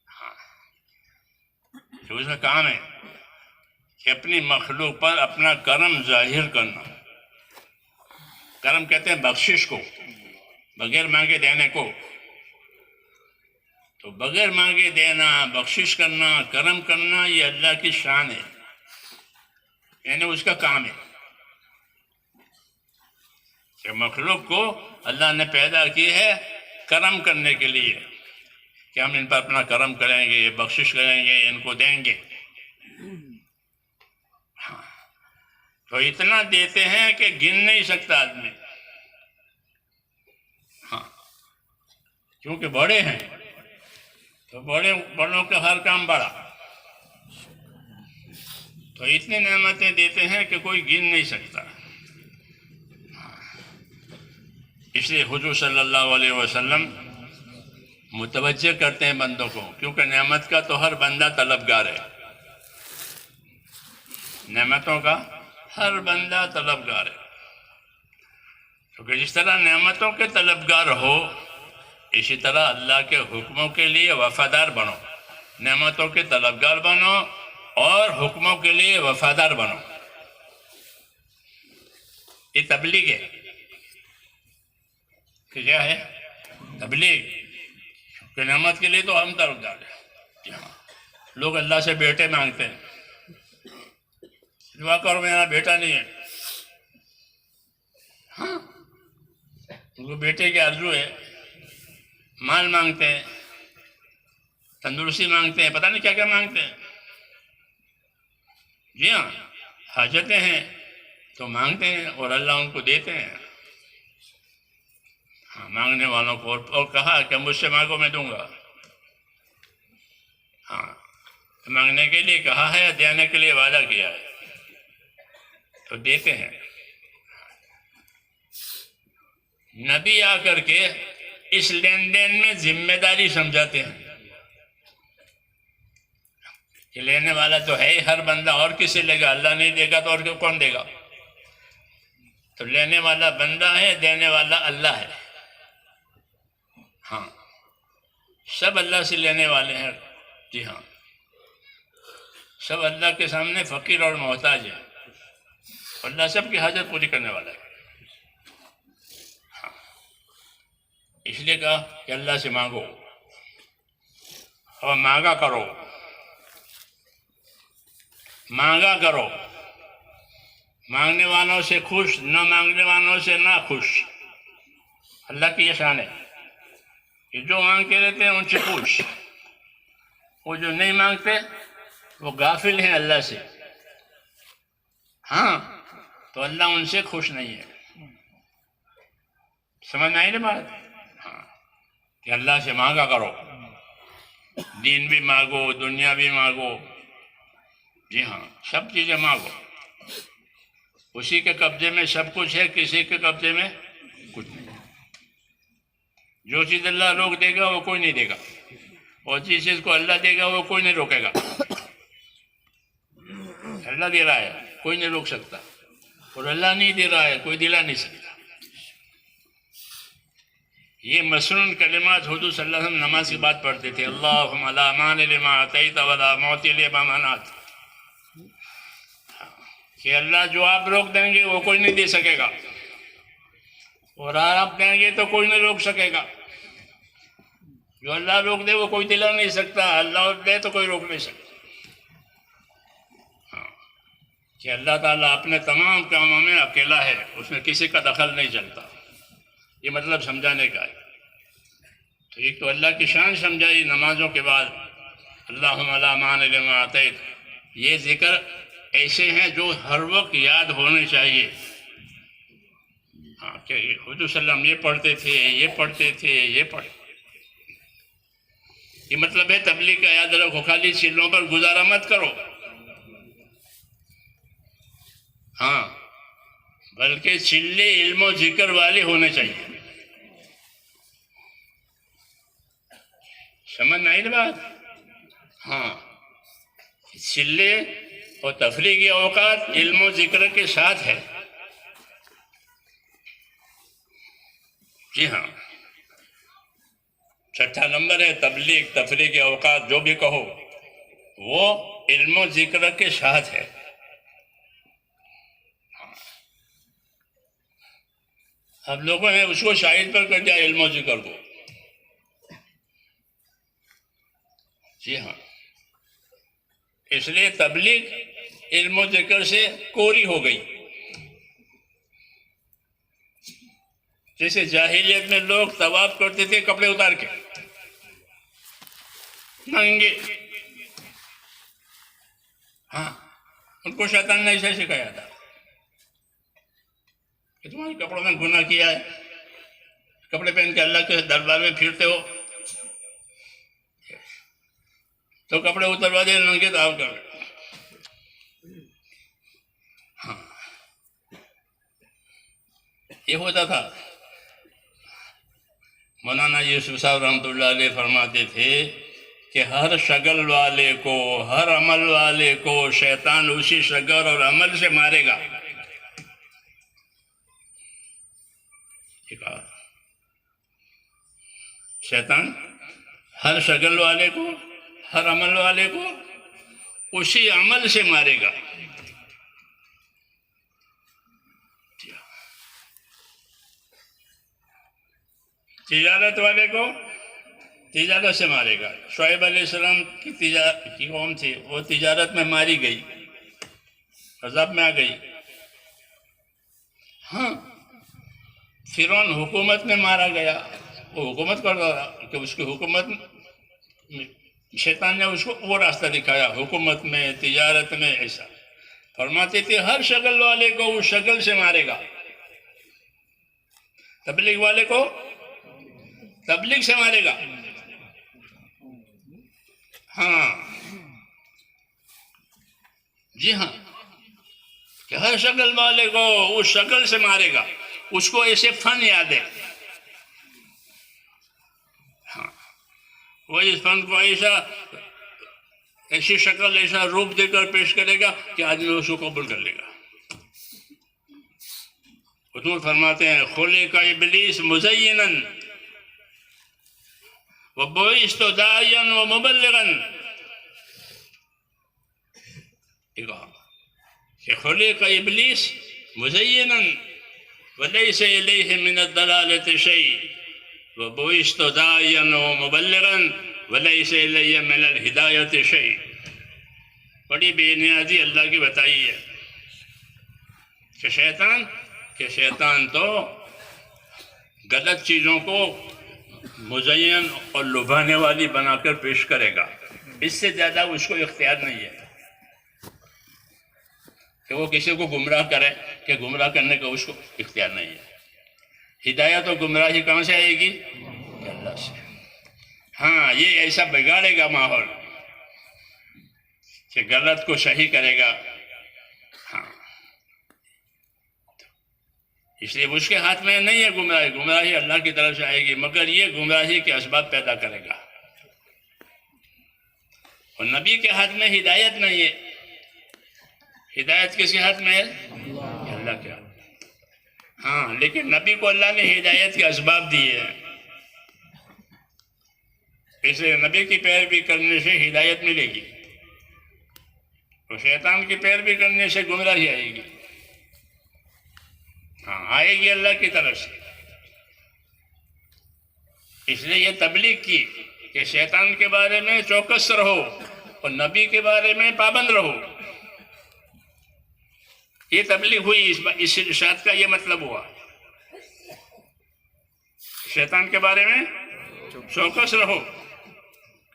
ہاں، تو اس کا کام ہے کہ اپنی مخلوق پر اپنا کرم ظاہر کرنا. کرم کہتے ہیں بخشش کو، بغیر مانگے دینے کو. تو بغیر مانگے دینا، بخشش کرنا، کرم کرنا، یہ اللہ کی شان ہے، یعنی اس کا کام ہے. کہ مخلوق کو اللہ نے پیدا کی ہے کرم کرنے کے لیے، کہ ہم ان پر اپنا کرم کریں گے، بخشش کریں گے، ان کو دیں گے. تو اتنا دیتے ہیں کہ گن نہیں سکتا آدمی. ہاں، کیونکہ بڑے ہیں تو بڑوں کا ہر کام بڑا. تو اتنی نعمتیں دیتے ہیں کہ کوئی گن نہیں سکتا. اس لیے حضور صلی اللہ علیہ وسلم متوجہ کرتے ہیں بندوں کو، کیونکہ نعمت کا تو ہر بندہ طلبگار ہے. نعمتوں کا ہر بندہ طلبگار ہے. کیونکہ جس طرح نعمتوں کے طلبگار ہو، اسی طرح اللہ کے حکموں کے لیے وفادار بنو. نعمتوں کے طلبگار بنو اور حکموں کے لیے وفادار بنو. یہ تبلیغ ہے. کہ کیا ہے؟ تبلیغ. کہ نعمت کے لیے تو ہم طلبگار ہیں. لوگ اللہ سے بیٹے مانگتے ہیں، دعا کرو میرا بیٹا نہیں ہے. ہاں، ان کو بیٹے کی آرزو ہے. مال مانگتے ہیں، تندرستی مانگتے ہیں، پتہ نہیں کیا کیا مانگتے ہیں. جی ہاں، حاجتیں ہیں تو مانگتے ہیں اور اللہ ان کو دیتے ہیں. ہاں، مانگنے والوں کو اور کہا کہ مجھ سے مانگو میں دوں گا. ہاں، مانگنے کے لیے کہا ہے، دینے کے لیے وعدہ کیا ہے، تو دیتے ہیں. نبی آ کر کے اس لین دین میں ذمہ داری سمجھاتے ہیں کہ لینے والا تو ہے ہی ہر بندہ، اور کسے لے گا؟ اللہ نہیں دے گا تو اور کون دے گا؟ تو لینے والا بندہ ہے، دینے والا اللہ ہے. ہاں، سب اللہ سے لینے والے ہیں. جی ہاں، سب اللہ کے سامنے فقیر اور محتاج ہیں. اللہ سب کی حاجت پوری کرنے والا ہے. ہاں، اس لیے کہا کہ اللہ سے مانگو اور مانگا کرو. مانگا کرو، مانگنے والوں سے خوش، نہ مانگنے والوں سے نہ خوش. اللہ کی یہ شان ہے کہ جو مانگتے رہتے ہیں ان سے خوش، وہ جو نہیں مانگتے وہ غافل ہیں اللہ سے. ہاں تو اللہ ان سے خوش نہیں ہے. سمجھ میں آئی نا بات؟ ہاں کہ اللہ سے مانگا کرو، دین بھی مانگو، دنیا بھی مانگو. جی ہاں، سب چیزیں مانگو. اسی کے قبضے میں سب کچھ ہے، کسی کے قبضے میں کچھ نہیں. جو چیز اللہ روک دے گا وہ کوئی نہیں دے گا، اور جس چیز کو اللہ دے گا وہ کوئی نہیں روکے گا. اللہ دے رہا ہے، کوئی نہیں روک سکتا، اور اللہ نہیں دے رہا ہے، کوئی دلا نہیں سکتا. یہ مسنون کلمات حضور صلی اللہ علیہ وسلم نماز کی بات پڑھتے تھے. اللہم لا مانع لما اعطیت ولا معطی لما منعت. کہ اللہ جو آپ روک دیں گے وہ کوئی نہیں دے سکے گا، اور آپ دیں گے تو کوئی نہیں روک سکے گا. جو اللہ روک دے وہ کوئی دلا نہیں سکتا، اللہ دے تو کوئی روک نہیں سکتا. کہ اللہ تعالیٰ اپنے تمام کاموں میں اکیلا ہے، اس میں کسی کا دخل نہیں چلتا. یہ مطلب سمجھانے کا ہے. تو ایک تو اللہ کی شان سمجھائی نمازوں کے بعد، اللہم لا مانع لما اعطیت. یہ ذکر ایسے ہیں جو ہر وقت یاد ہونے چاہیے. ہاں کہ حضور صلی اللہ علیہ وسلم یہ پڑھتے تھے، یہ پڑھتے تھے، یہ پڑھتے. یہ مطلب ہے تبلیغ کا یاد رکھو، خالی چیلوں پر گزارا مت کرو. ہاں بلکہ چلے علم و ذکر والے ہونے چاہیے. سمجھ میں آئی نا بات؟ ہاں چلے اور تفریح کے اوقات علم و ذکر کے ساتھ ہے. جی ہاں، چھٹا نمبر ہے تبلیغ تفریح کے اوقات جو بھی کہو وہ علم و ذکر کے ساتھ ہے. اب لوگوں نے اس کو شاہد پر کر دیا علم و ذکر کو. جی ہاں، اس لیے تبلیغ علم و ذکر سے کوری ہو گئی. جیسے جاہلیت میں لوگ طواف کرتے تھے کپڑے اتار کے ننگے. ہاں ان کو شیطان نے ایسے سکھایا تھا کہ تمہارے کپڑوں میں گناہ کیا ہے، کپڑے پہن کے اللہ کے دربار میں پھرتے ہو تو کپڑے اتروا دے، ننگے داؤ کر. ہاں یہ ہوتا تھا. مولانا یوسف صاحب رحمۃ اللہ علیہ فرماتے تھے کہ ہر شکل والے کو، ہر عمل والے کو شیطان اسی شکل اور عمل سے مارے گا. شیطان ہر شکل والے کو، ہر عمل والے کو اسی عمل سے مارے گا. تجارت والے کو تجارت سے مارے گا. شعیب علیہ السلام کی قوم تھی، وہ تجارت میں ماری گئی، عذاب میں آ گئی. ہاں فرعون حکومت میں مارا گیا، وہ حکومت کرتا تھا کہ اس کی حکومت شیطان نے اس کو وہ راستہ دکھایا، حکومت میں تجارت میں. ایسا فرماتے تھے ہر شکل والے کو اس شکل سے مارے گا. تبلیغ والے کو تبلیغ سے مارے گا. ہاں جی ہاں کہ ہر شکل والے کو اس شکل سے مارے گا. اس کو ایسے فن یاد ہے. ہاں وہ اس فن کو ایسی شکل ایسا روپ دے کر پیش کرے گا کہ آدمی اس کو قبول کر لے گا. حضور فرماتے ہیں خلق ابلیس مزینا وبعثت داعیا ومبلغا. کہ خلق ابلیس مزینا وليس إليه من الضلالة شيء وبعثت داعيا ومبلغا وليس إلي من الهداية شيء. بڑی بے نیازی اللہ کی بتائی ہے کہ شیطان تو غلط چیزوں کو مزین اور لبھانے والی بنا کر پیش کرے گا، اس سے زیادہ اس کو اختیار نہیں ہے کہ وہ کسی کو گمراہ کرے، کہ گمراہ کرنے کا اس کو اختیار نہیں ہے۔ ہدایت و گمراہی کہاں سے آئے گی؟ اللہ سے۔ ہاں، یہ ایسا بگاڑے گا ماحول کہ غلط کو صحیح کرے گا۔ ہاں، اس لیے اس کے ہاتھ میں نہیں ہے گمراہی، گمراہی اللہ کی طرف سے آئے گی، مگر یہ گمراہی کے اسباب پیدا کرے گا۔ اور نبی کے ہاتھ میں ہدایت نہیں ہے، ہدایت کس کے ہاتھ میں ہے؟ اللہ کے ہاتھ۔ ہاں، لیکن نبی کو اللہ نے ہدایت کے اسباب دیے ہیں، اس لیے نبی کی پیروی کرنے سے ہدایت ملے گی، اور شیطان کی پیروی کرنے سے گمراہی آئے گی۔ ہاں، آئے گی اللہ کی طرف سے۔ اس لیے یہ تبلیغ کی کہ شیطان کے بارے میں چوکس رہو اور نبی کے بارے میں پابند رہو، یہ تبلیغ ہوئی، اس ارشاد کا یہ مطلب ہوا۔ شیطان کے بارے میں چوکس رہو،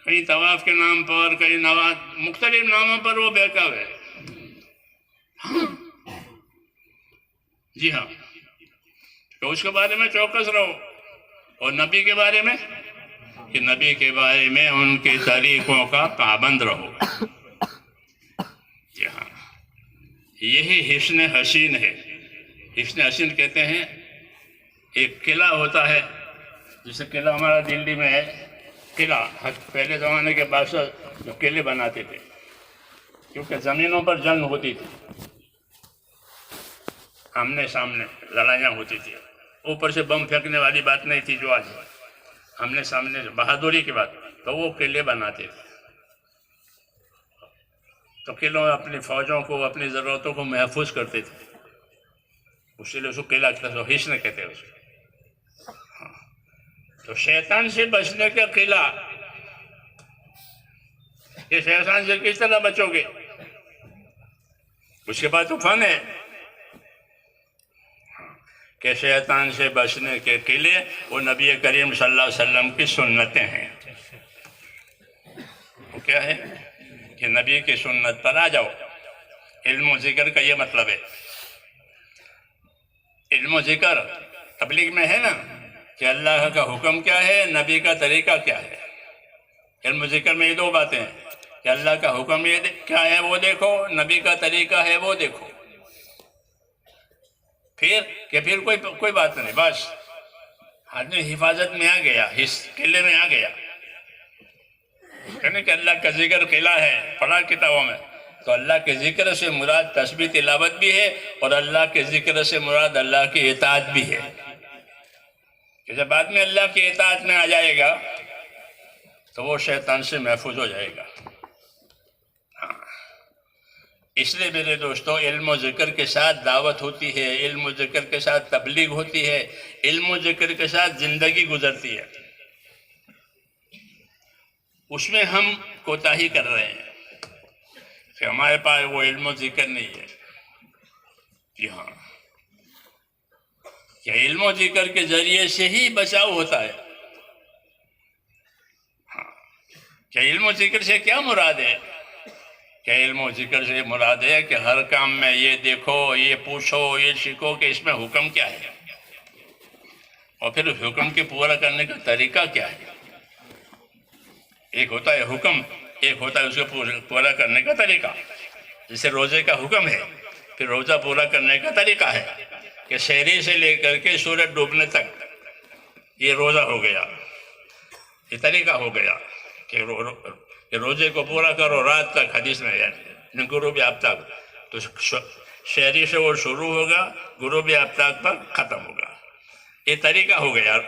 کہیں طواف کے نام پر، کہیں مختلف ناموں پر وہ بہکاو ہے۔ جی ہاں، تو اس کے بارے میں چوکس رہو، اور نبی کے بارے میں کہ نبی کے بارے میں ان کے طریقوں کا پابند رہو۔ جی ہاں، یہی حسن حسین ہے۔ حسن حسین کہتے ہیں ایک قلعہ ہوتا ہے، جیسے قلعہ ہمارا دلی میں ہے، قلعہ پہلے زمانے کے بادشاہ جو قلعے بناتے تھے، کیونکہ زمینوں پر جنگ ہوتی تھی، آمنے سامنے لڑائیاں ہوتی تھی، اوپر سے بم پھینکنے والی بات نہیں تھی جو آج ہے، آمنے سامنے بہادری کی بات، تو وہ قلعے بناتے تھے۔ تو قلعوں اپنی فوجوں کو، اپنی ضرورتوں کو محفوظ کرتے تھے، اسی لیے اس کو قلعہ حصن کہتے ہیں اس کو۔ ہاں، تو شیطان سے بچنے کا قلعہ، یہ شیطان سے کس طرح بچو گے؟ اس کے بعد طوفان ہے کہ شیطان سے بچنے کے قلعے وہ نبی کریم صلی اللہ علیہ وسلم کی سنتیں ہیں۔ وہ کیا ہے کہ نبی کی سنت پر آ جاؤ۔ علم و ذکر کا یہ مطلب ہے۔ علم و ذکر تبلیغ میں ہے نا کہ اللہ کا حکم کیا ہے، نبی کا طریقہ کیا ہے۔ علم و ذکر میں یہ دو باتیں ہیں کہ اللہ کا حکم یہ کیا ہے وہ دیکھو، نبی کا طریقہ ہے وہ دیکھو، پھر کوئی بات نہیں، بس آدمی حفاظت میں آ گیا، قلعے میں آ گیا۔ یعنی کہ اللہ کا ذکر قلعہ ہے، پڑھا کتابوں میں، تو اللہ کے ذکر سے مراد تسبیح تلاوت بھی ہے، اور اللہ کے ذکر سے مراد اللہ کی اطاعت بھی ہے۔ کہ جب آدمی اللہ کی اطاعت میں آ جائے گا تو وہ شیطان سے محفوظ ہو جائے گا۔ ہاں، اس لیے میرے دوستو، علم و ذکر کے ساتھ دعوت ہوتی ہے، علم و ذکر کے ساتھ تبلیغ ہوتی ہے، علم و ذکر کے ساتھ زندگی گزرتی ہے۔ اس میں ہم کوتاہی کر رہے ہیں کہ ہمارے پاس وہ علم و ذکر نہیں ہے۔ جی ہاں، کہ علم و ذکر کے ذریعے سے ہی بچاؤ ہوتا ہے۔ ہاں، کہ علم و ذکر سے کیا مراد ہے؟ کہ علم و ذکر سے مراد ہے کہ ہر کام میں یہ دیکھو، یہ پوچھو، یہ سیکھو کہ اس میں حکم کیا ہے، اور پھر حکم کے پورا کرنے کا طریقہ کیا ہے۔ ایک ہوتا ہے حکم، ایک ہوتا ہے اس کو پورا کرنے کا طریقہ۔ جیسے روزے کا حکم ہے، پھر روزہ پورا کرنے کا طریقہ ہے کہ سحری سے لے کر کے سورج ڈوبنے تک یہ روزہ ہو گیا، یہ طریقہ ہو گیا کہ روزے کو پورا کرو رات تک، حدیث میں یعنی غروب آفتاب، تو سحری سے وہ شروع ہوگا، غروب آفتاب پر ختم ہوگا، یہ طریقہ ہو گیا۔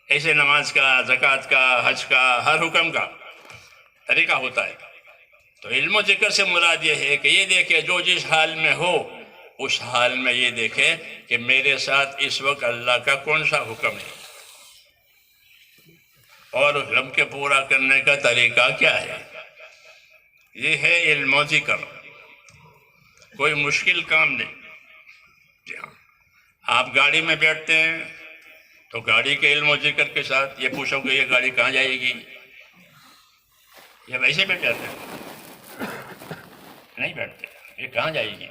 ایسے نماز کا، زکوٰۃ کا، حج کا، ہر حکم کا طریقہ ہوتا ہے۔ تو علم و ذکر سے مراد یہ ہے کہ یہ دیکھے جو جس حال میں ہو، اس حال میں یہ دیکھے کہ میرے ساتھ اس وقت اللہ کا کون سا حکم ہے، اور حکم کے پورا کرنے کا طریقہ کیا ہے۔ یہ ہے علم و ذکر، کوئی مشکل کام نہیں۔ جی ہاں، آپ گاڑی میں بیٹھتے ہیں تو گاڑی کے علم و ذکر کے ساتھ یہ پوچھو کہ یہ گاڑی کہاں جائے گی، یہ ویسے بیٹھ جاتے ہیں؟ نہیں بیٹھتے، یہ کہاں جائے گی،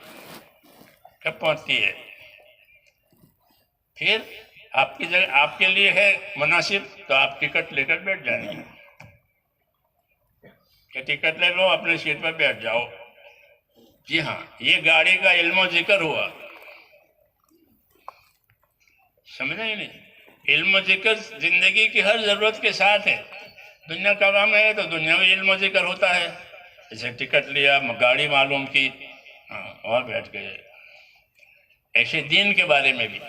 کب پہنچتی ہے۔ پھر آپ کی جگہ آپ کے لیے ہے مناسب تو آپ ٹکٹ لے کر بیٹھ جائیں گے کہ ٹکٹ لے لو، اپنے سیٹ پر بیٹھ جاؤ۔ جی ہاں، یہ گاڑی کا علم و ذکر ہوا، سمجھا ہی نہیں۔ علم و ذکر زندگی کی ہر ضرورت کے ساتھ ہے۔ دنیا کا کام ہے تو دنیاوی علم و ذکر ہوتا ہے، جیسے ٹکٹ لیا، گاڑی معلوم کی، اور بیٹھ گئے۔ ایسے دین کے بارے میں بھی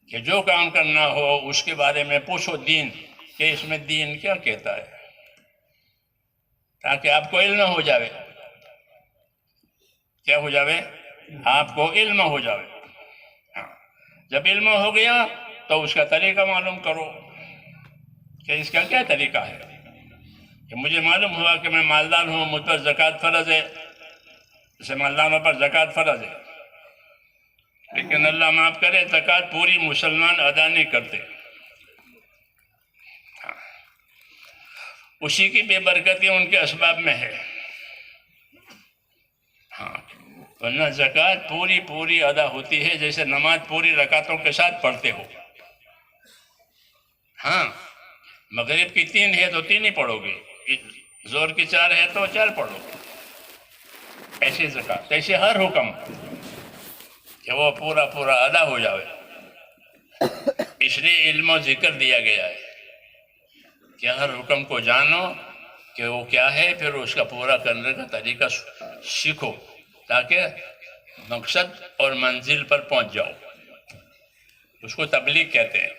کہ جو کام کرنا ہو اس کے بارے میں پوچھو دین، کہ اس میں دین کیا کہتا ہے، تاکہ آپ کو علم ہو جاوے۔ کیا ہو جاوے؟ آپ کو علم ہو جاوے۔ جب علم ہو گیا تو اس کا طریقہ معلوم کرو کہ اس کا کیا طریقہ ہے۔ کہ مجھے معلوم ہوا کہ میں مالدار ہوں، مجھ پر زکوٰۃ فرض ہے، جیسے مالداروں پر زکوٰۃ فرض ہے، لیکن اللہ معاف کرے زکوٰۃ پوری مسلمان ادا نہیں کرتے۔ اسی کی بے برکتی ان کے اسباب میں ہے۔ ہاں، ورنہ زکوٰۃ پوری ادا ہوتی ہے، جیسے نماز پوری رکعتوں کے ساتھ پڑھتے ہو۔ ہاں، مغرب کی 3 ہے تو 3 ہی پڑھو گے، زور کی 4 ہے تو 4 پڑھو گے۔ ایسے زکوٰۃ، ایسے ہر حکم کہ وہ پورا ادا ہو جاوے۔ اس لیے علم و ذکر دیا گیا ہے کہ ہر حکم کو جانو کہ وہ کیا ہے، پھر اس کا پورا کرنے کا طریقہ سیکھو، تاکہ مقصد اور منزل پر پہنچ جاؤ۔ اس کو تبلیغ کہتے ہیں۔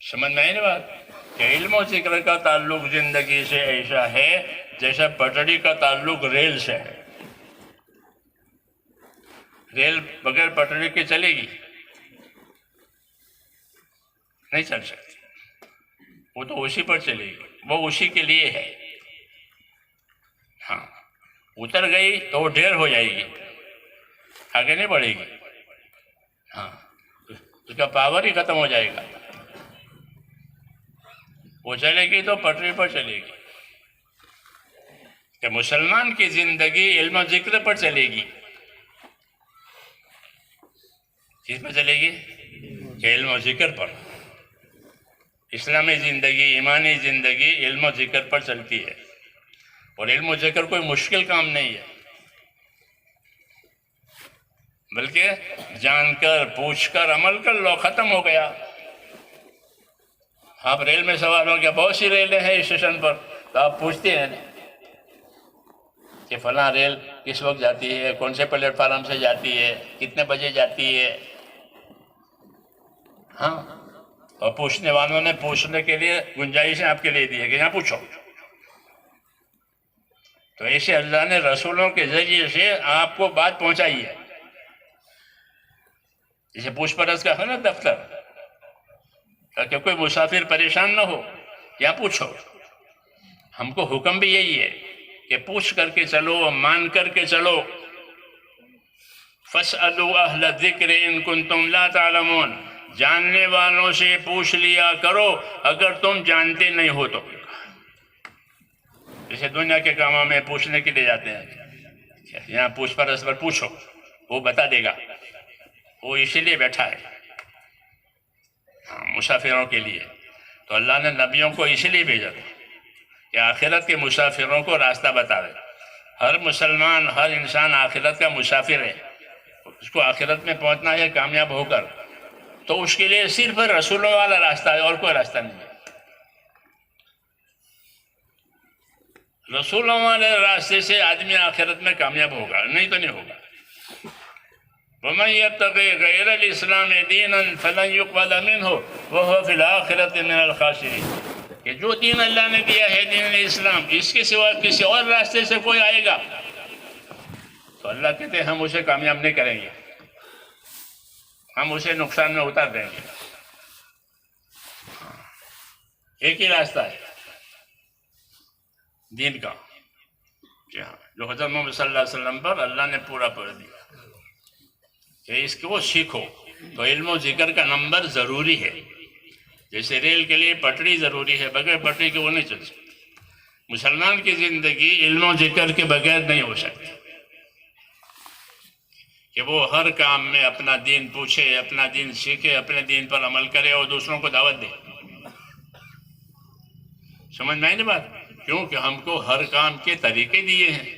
سمجھ میں آئی نا بات؟ کہ علم و ذکر کا تعلق زندگی سے ایسا ہے جیسا پٹڑی کا تعلق ریل سے ہے۔ ریل بغیر پٹڑی کے چلے گی؟ نہیں چل سکتی، وہ تو اسی پر چلے گی، وہ اسی کے لیے ہے۔ ہاں، اتر گئی تو وہ ڈھیر ہو جائے گی، آگے نہیں بڑھے گی۔ ہاں، اس کا پاور ہی ختم ہو جائے گا۔ وہ چلے گی تو پٹری پر چلے گی۔ کہ مسلمان کی زندگی علم و ذکر پر چلے گی۔ کس پر چلے گی؟ کہ علم و ذکر پر۔ اسلامی زندگی، ایمانی زندگی علم و ذکر پر چلتی ہے، اور علم و ذکر کوئی مشکل کام نہیں ہے، بلکہ جان کر، پوچھ کر، عمل کر لو، ختم ہو گیا۔ آپ ریل میں سوار ہو گیا، بہت سی ریلیں ہیں اسٹیشن پر، تو آپ پوچھتے ہیں کہ فلاں ریل کس وقت جاتی ہے، کون سے پلیٹ فارم سے جاتی ہے، کتنے بجے جاتی ہے۔ ہاں، اور پوچھنے والوں نے پوچھنے کے لیے گنجائشیں آپ کے لیے دی ہے کہ یہاں پوچھو۔ تو ایسے اللہ نے رسولوں کے ذریعے سے آپ کو بات پہنچائی ہے۔ جسے پوچھ پرچھ کا ہے نا دفتر، تاکہ کوئی مسافر پریشان نہ ہو، یہاں پوچھو۔ ہم کو حکم بھی یہی ہے کہ پوچھ کر کے چلو، مان کر کے چلو۔ فَاسْأَلُوا أَهْلَ الذِّكْرِ إِن كُنتُمْ لَا تَعْلَمُونَ، جاننے والوں سے پوچھ لیا کرو اگر تم جانتے نہیں ہو تو۔ جیسے دنیا کے کاموں میں پوچھنے کے لیے جاتے ہیں، یہاں پوچھ پرچھ پر پوچھو، وہ بتا دے گا، وہ اسی لیے بیٹھا ہے، مسافروں کے لیے۔ تو اللہ نے نبیوں کو اسی لیے بھیجا کہ آخرت کے مسافروں کو راستہ بتاوے۔ ہر مسلمان، ہر انسان آخرت کا مسافر ہے، اس کو آخرت میں پہنچنا ہے کامیاب ہو کر، تو اس کے لیے صرف رسولوں والا راستہ ہے، اور کوئی راستہ نہیں ہے۔ رسولوں والے راستے سے آدمی آخرت میں کامیاب ہوگا، نہیں تو نہیں ہوگا۔ وَمَن يَبْتَغِ غَيْرَ الْإِسْلَامِ دِينًا فَلَن يُقْبَلَ مِنْهُ وَهُوَ فِي الْآخِرَةِ مِنَ الْخَاسِرِينَ، کہ جو دین اللہ نے دیا ہے، دین اسلام، اس کے سوا کسی اور راستے سے کوئی آئے گا تو اللہ کہتے ہیں ہم اسے کامیاب نہیں کریں گے، ہم اسے نقصان میں اتار دیں گے۔ ایک ہی راستہ ہے دین کا، جی ہاں، جو حضرت محمد صلی اللہ علیہ وسلم پر اللہ نے پورا پڑھ دیا کہ اس کو سیکھو. تو علم و ذکر کا نمبر ضروری ہے. جیسے ریل کے لیے پٹری ضروری ہے، بغیر پٹری کے وہ نہیں چل سکتی. مسلمان کی زندگی علم و ذکر کے بغیر نہیں ہو سکتی کہ وہ ہر کام میں اپنا دین پوچھے، اپنا دین سیکھے، اپنے دین پر عمل کرے اور دوسروں کو دعوت دے. سمجھ میں آئی نا بات؟ کیونکہ ہم کو ہر کام کے طریقے دیے ہیں،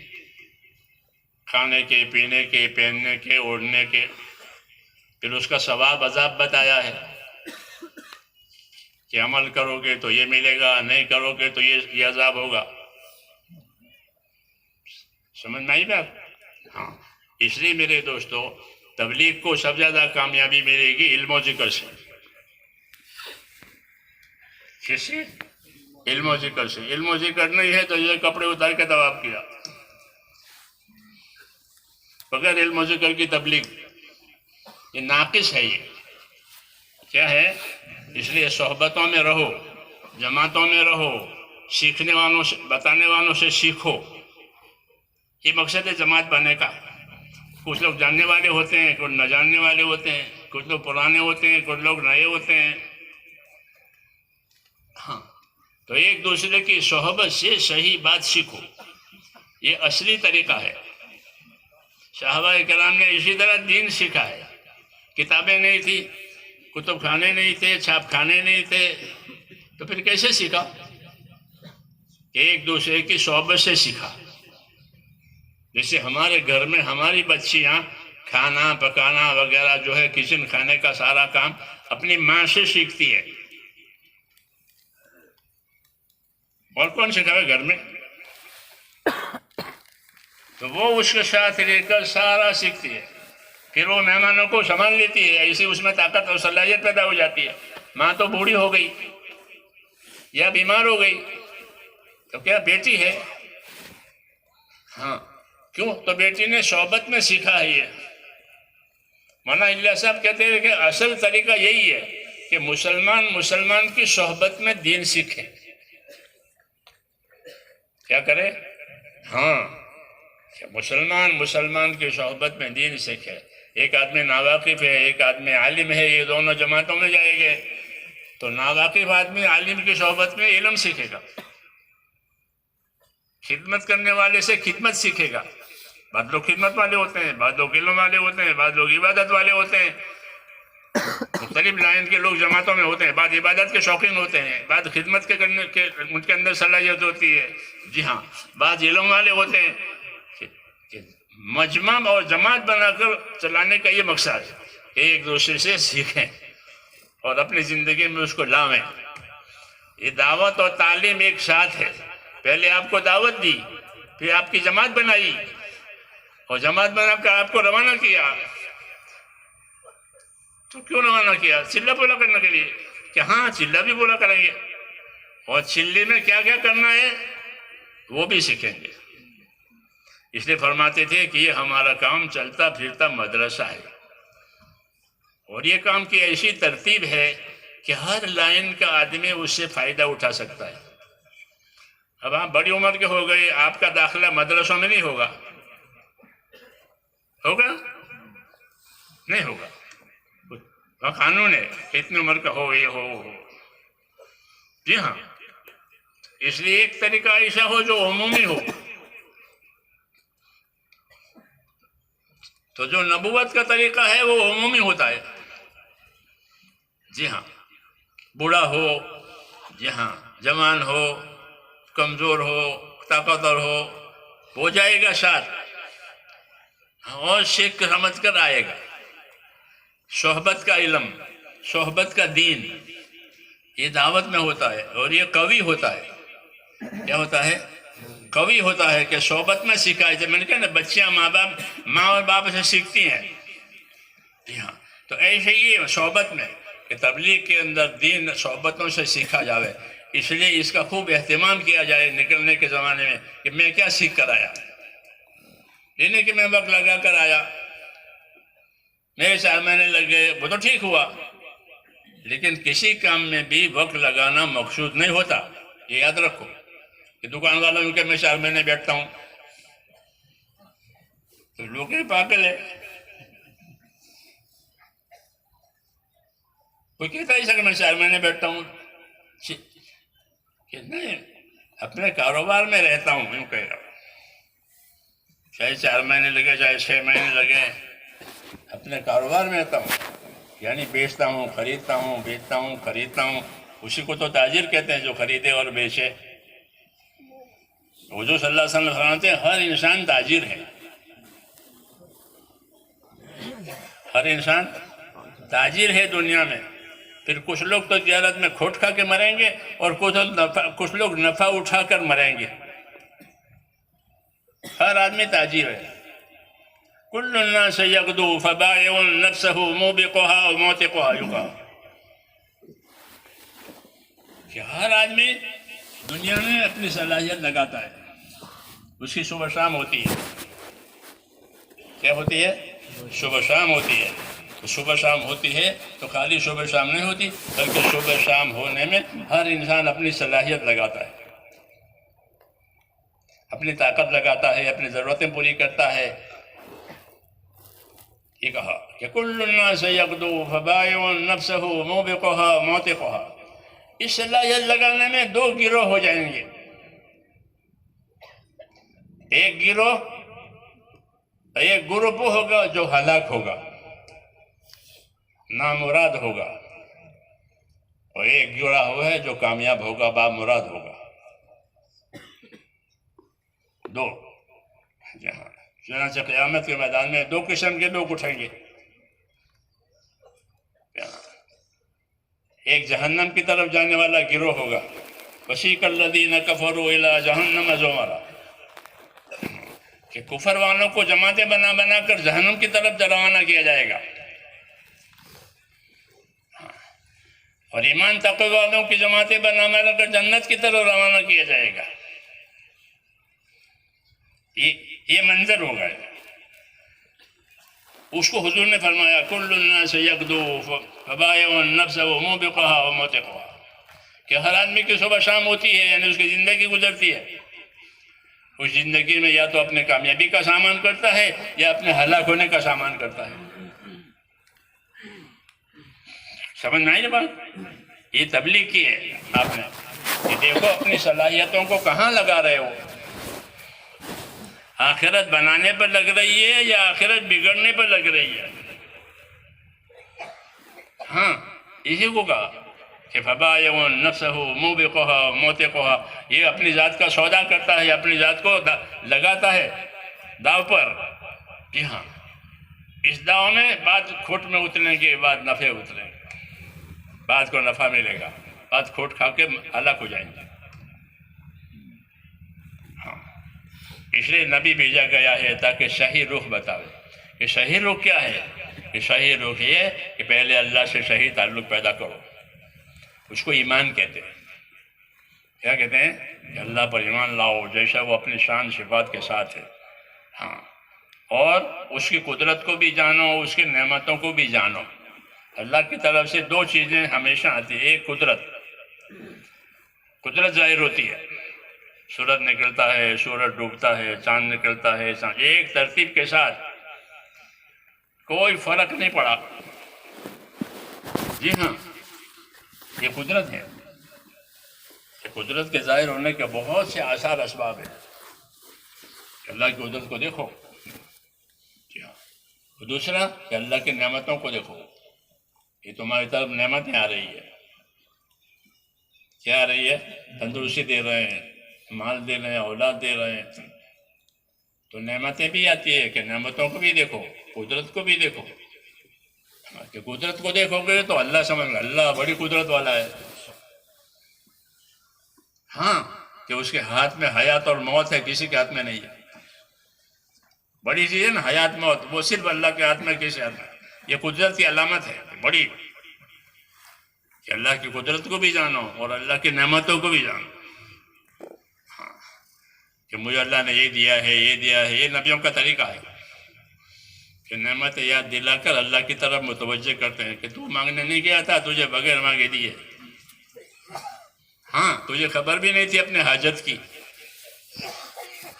کھانے کے، پینے کے، پہننے کے، اوڑھنے کے. پھر اس کا ثواب عذاب بتایا ہے کہ عمل کرو گے تو یہ ملے گا، نہیں کرو گے تو یہ عذاب ہوگا. سمجھ میں آئی بات؟ ہاں. اس لیے میرے دوستو، تبلیغ کو سب زیادہ کامیابی ملے گی علم و ذکر سے. کس سے؟ علم و ذکر سے. علم و ذکر نہیں ہے تو یہ کپڑے اتار کے طواف کیا، بغیر علم و ذکر کی تبلیغ یہ ناقص ہے. یہ کیا ہے؟ اس لیے صحبتوں میں رہو، جماعتوں میں رہو، سیکھنے والوں سے، بتانے والوں سے سیکھو. یہ مقصد ہے جماعت بننے کا. کچھ لوگ جاننے والے ہوتے ہیں، کچھ نہ جاننے والے ہوتے ہیں، کچھ لوگ پرانے ہوتے ہیں، کچھ لوگ نئے ہوتے ہیں. ہاں، تو ایک دوسرے کی صحبت سے صحیح بات سیکھو. یہ اصلی طریقہ ہے. صحابہ کرام نے اسی طرح دین سیکھا ہے. کتابیں نہیں تھی، کتب خانے نہیں تھے، چھاپ خانے نہیں تھے، تو پھر کیسے سیکھا؟ ایک دوسرے کی صحبت سے سیکھا. جیسے ہمارے گھر میں ہماری بچیاں کھانا پکانا وغیرہ جو ہے کچن کھانے کا سارا کام اپنی ماں سے سیکھتی ہے. اور کون سکھاوے گھر میں؟ تو وہ اس کے ساتھ رہ کر سارا سیکھتی ہے. پھر وہ مہمانوں کو سنبھال لیتی ہے. ایسی اس میں طاقت اور صلاحیت پیدا ہو جاتی ہے. ماں تو بوڑھی ہو گئی یا بیمار ہو گئی تو کیا بیٹی ہے؟ ہاں. کیوں؟ تو بیٹی نے صحبت میں سیکھا ہے. یہ مولانا اللہ صاحب کہتے ہیں کہ اصل طریقہ یہی ہے کہ مسلمان کی صحبت میں دین سیکھے. کیا کرے؟ ہاں، مسلمان کی صحبت میں دین سیکھے. ایک آدمی ناواقف ہے، ایک آدمی عالم ہے، یہ دونوں جماعتوں میں جائیں گے تو ناواقف آدمی عالم کی صحبت میں علم سیکھے گا، خدمت کرنے والے سے خدمت سیکھے گا. بعض لوگ خدمت والے ہوتے ہیں، بعض لوگ علم والے ہوتے ہیں، بعض لوگ عبادت والے ہوتے ہیں. مختلف لائن کے لوگ جماعتوں میں ہوتے ہیں. بعض عبادت کے شوقین ہوتے ہیں، بعض خدمت کے کرنے کے ان کے اندر صلاحیت ہوتی ہے. جی ہاں، بعض علم والے ہوتے ہیں. مجمع اور جماعت بنا کر چلانے کا یہ مقصد ہے کہ ایک دوسرے سے سیکھیں اور اپنی زندگی میں اس کو لاویں. یہ دعوت اور تعلیم ایک ساتھ ہے. پہلے آپ کو دعوت دی، پھر آپ کی جماعت بنائی اور جماعت بنا کر آپ کو روانہ کیا. تو کیوں روانہ کیا؟ چلہ بولا کرنے کے لیے کہ ہاں چلہ بھی بولا کریں گے اور چلے میں کیا کیا کرنا ہے وہ بھی سیکھیں گے. اس لیے فرماتے تھے کہ یہ ہمارا کام چلتا پھرتا مدرسہ ہے اور یہ کام کی ایسی ترتیب ہے کہ ہر لائن کا آدمی اس سے فائدہ اٹھا سکتا ہے. اب آپ بڑی عمر کے ہو گئے، آپ کا داخلہ مدرسوں میں نہیں ہوگا. ہوگا؟ نہیں ہوگا. وہ قانون ہے، اتنی عمر کا ہو یہ ہو. جی ہاں، اس لیے ایک طریقہ ایسا ہو جو عمومی ہو. تو جو نبوت کا طریقہ ہے وہ عمومی ہوتا ہے. جی ہاں، بوڑھا ہو، جی ہاں، جوان ہو، کمزور ہو، طاقتور ہو جائے گا ساتھ اور سیکھ سمجھ کر آئے گا. صحبت کا علم، صحبت کا دین یہ دعوت میں ہوتا ہے اور یہ قوی ہوتا ہے. کیا ہوتا ہے؟ قوی ہوتا ہے کہ صحبت میں سکھائے. جب میں نے کہا نا بچیاں ماں اور باپ سے سیکھتی ہیں. جی ہاں، تو ایسے ہی صحبت میں کہ تبلیغ کے اندر دین صحبتوں سے سیکھا جاوے. اس لیے اس کا خوب اہتمام کیا جائے نکلنے کے زمانے میں کہ میں کیا سیکھ کر آیا. یہ نہیں کہ میں وقت لگا کر آیا، میرے 4 مہینے لگ گئے، وہ تو ٹھیک ہوا، لیکن کسی کام میں بھی وقت لگانا مقصود نہیں ہوتا. یہ یاد رکھو کہ دکان والوں کے میں 4 مہینے بیٹھتا ہوں تو لوگ ہی پاگل ہے. کوئی کہتا ہے کہ میں 4 مہینے بیٹھتا ہوں کہ نہیں اپنے کاروبار میں رہتا ہوں، یوں کہہ رہا ہوں. چاہے 4 مہینے لگے چاہے 6 مہینے لگے، اپنے کاروبار میں رہتا ہوں. یعنی بیچتا ہوں خریدتا ہوں بیچتا ہوں خریدتا ہوں. اسی کو تو تاجر کہتے ہیں جو خریدے اور بیچے. حضور صلی اللہ علیہ وسلم فرماتے ہیں ہر انسان تاجر ہے، ہر انسان تاجر ہے دنیا میں. پھر کچھ لوگ تو تجارت میں کھوٹ کھا کے مریں گے اور کچھ لوگ نفع اٹھا کر مریں گے. ہر آدمی تاجر ہے. کل الناس یغدو فبائع نفسہ موبقها وموتقها یقال کہ ہر آدمی دنیا میں اپنی صلاحیت لگاتا ہے. اس کی صبح شام ہوتی ہے. کیا ہوتی ہے؟ صبح شام ہوتی ہے. تو صبح شام ہوتی ہے تو خالی صبح شام نہیں ہوتی، بلکہ صبح شام ہونے میں ہر انسان اپنی صلاحیت لگاتا ہے، اپنی طاقت لگاتا ہے، اپنی ضرورتیں پوری کرتا ہے. یہ کہا کہ کل الناس یغدو فبائع نفسہ موبقها موتقها. اس صلاحیت لگانے میں 2 گروہ ہو جائیں گے. ایک گروپ ہوگا جو ہلاک ہوگا، نامراد ہوگا، اور ایک گروہ ہے جو کامیاب ہوگا، بامراد ہوگا. 2. جہاں چنانچہ قیامت کے میدان میں 2 قسم کے لوگ اٹھیں گے. ایک جہنم کی طرف جانے والا گروہ ہوگا. وسیق الذین کفروا الی جہنم زمرا، کہ کفر والوں کو جماعتیں بنا بنا کر جہنم کی طرف روانہ کیا جائے گا، اور ایمان تقوی والوں کی جماعتیں بنا بنا کر جنت کی طرف روانہ کیا جائے گا. یہ منظر ہوگا. اس کو حضور نے فرمایا کل الناس یغدو فبائع نفسہ موبقها وموتقها، کہ ہر آدمی کی صبح شام ہوتی ہے، یعنی اس کی زندگی گزرتی ہے. اس زندگی میں یا تو اپنے کامیابی کا سامان کرتا ہے یا اپنے ہلاک ہونے کا سامان کرتا ہے. سمجھ میں آئی نا بات؟ یہ تبلیغ کی ہے آپ نے کہ دیکھو اپنی صلاحیتوں کو کہاں لگا رہے ہو. آخرت بنانے پر لگ رہی ہے یا آخرت بگڑنے پر لگ رہی ہے؟ ہاں اسی کو کہا کہ فبائع نفسہ موبقها موتقها. یہ اپنی ذات کا سودا کرتا ہے، اپنی ذات کو لگاتا ہے داؤ پر. جی ہاں، اس داؤ میں بعد کھوٹ میں اترنے کے بعد نفع اتریں گے، بعد کو نفع ملے گا، بعد کھوٹ کھا کے ہلاک ہو جائیں گے. اس لیے نبی بھیجا گیا ہے تاکہ صحیح رخ بتاوے. کہ صحیح رخ کیا ہے؟ کہ صحیح رخ یہ کہ پہلے اللہ سے صحیح تعلق پیدا کرو. اس کو ایمان کہتے ہیں. کیا کہتے ہیں؟ کہ اللہ پر ایمان لاؤ جیسا وہ اپنی شان صفات کے ساتھ ہے. ہاں، اور اس کی قدرت کو بھی جانو، اس کی نعمتوں کو بھی جانو. اللہ کی طرف سے 2 چیزیں ہمیشہ آتی ہیں. ایک قدرت ظاہر ہوتی ہے، سورج نکلتا ہے، سورج ڈوبتا ہے، چاند نکلتا ہے، ایک ترتیب کے ساتھ، کوئی فرق نہیں پڑا. جی ہاں، یہ قدرت ہے. یہ قدرت کے ظاہر ہونے کے بہت سے آثار اسباب ہیں. اللہ کی قدرت کو دیکھو. جی ہاں. دوسرا کہ اللہ کی نعمتوں کو دیکھو. یہ تمہاری طرف نعمتیں آ رہی ہے. کیا آ رہی ہے؟ تندرستی دے رہے ہیں، مال دے رہے ہیں، اولاد دے رہے ہیں. تو نعمتیں بھی آتی ہے کہ نعمتوں کو بھی دیکھو، قدرت کو بھی دیکھو. کہ قدرت کو دیکھو گے تو اللہ سمجھ گا اللہ بڑی قدرت والا ہے. ہاں، کہ اس کے ہاتھ میں حیات اور موت ہے، کسی کے ہاتھ میں نہیں ہے. بڑی چیز ہے نا حیات موت، وہ صرف اللہ کے ہاتھ میں، کسی ہاتھ میں. یہ قدرت کی علامت ہے بڑی، کہ اللہ کی قدرت کو بھی جانو اور اللہ کی نعمتوں کو بھی جانو. ہاں، کہ مجھے اللہ نے یہ دیا ہے، یہ دیا ہے. یہ نبیوں کا طریقہ ہے کہ نعمت یاد دلا کر اللہ کی طرف متوجہ کرتے ہیں کہ تو مانگنے نہیں گیا تھا، تجھے بغیر مانگے دیے. ہاں، تجھے خبر بھی نہیں تھی اپنے حاجت کی،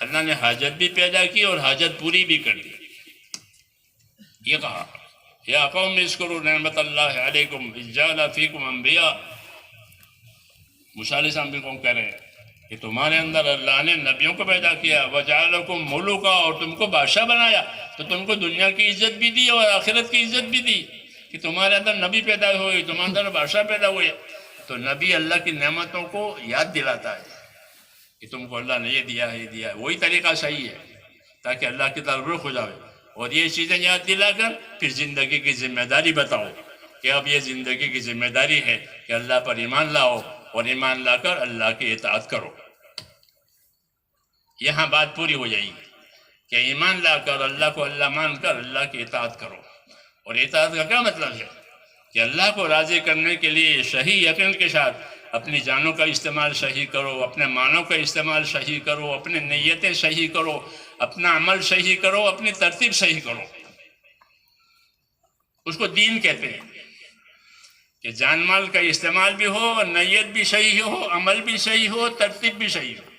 اللہ نے حاجت بھی پیدا کی اور حاجت پوری بھی کر دی. یہ کہا یا قوم اذکروا نعمت اللہ علیکم اذ جعل فیکم انبیاء. موسیٰ علیہ السلام بھی کہہ رہے ہیں کہ تمہارے اندر اللہ نے نبیوں کو پیدا کیا وجعلکم ملوکا، اور تم کو بادشاہ بنایا. تو تم کو دنیا کی عزت بھی دی اور آخرت کی عزت بھی دی کہ تمہارے اندر نبی پیدا ہوئے، تمہارے اندر بادشاہ پیدا ہوئے. تو نبی اللہ کی نعمتوں کو یاد دلاتا ہے کہ تم کو اللہ نے یہ دیا ہے، یہ دیا ہے. وہی طریقہ صحیح ہے تاکہ اللہ کی طرف رخ ہو جائے. اور یہ چیزیں یاد دلا کر پھر زندگی کی ذمہ داری بتاؤ کہ اب یہ زندگی کی ذمہ داری ہے کہ اللہ پر ایمان لاؤ اور ایمان لا کر اللہ کی اطاعت کرو. یہاں بات پوری ہو جائے گی کہ ایمان لا کر اللہ کو اللہ مان کر اللہ کی اطاعت کرو. اور اطاعت کا کیا مطلب ہے کہ اللہ کو راضی کرنے کے لیے صحیح یقین کے ساتھ اپنی جانوں کا استعمال صحیح کرو، اپنے مانوں کا استعمال صحیح کرو، اپنے نیتیں صحیح کرو، اپنا عمل صحیح کرو، اپنی ترتیب صحیح کرو. اس کو دین کہتے ہیں کہ جان مال کا استعمال بھی ہو، نیت بھی صحیح ہو، عمل بھی صحیح ہو، ترتیب بھی صحیح ہو.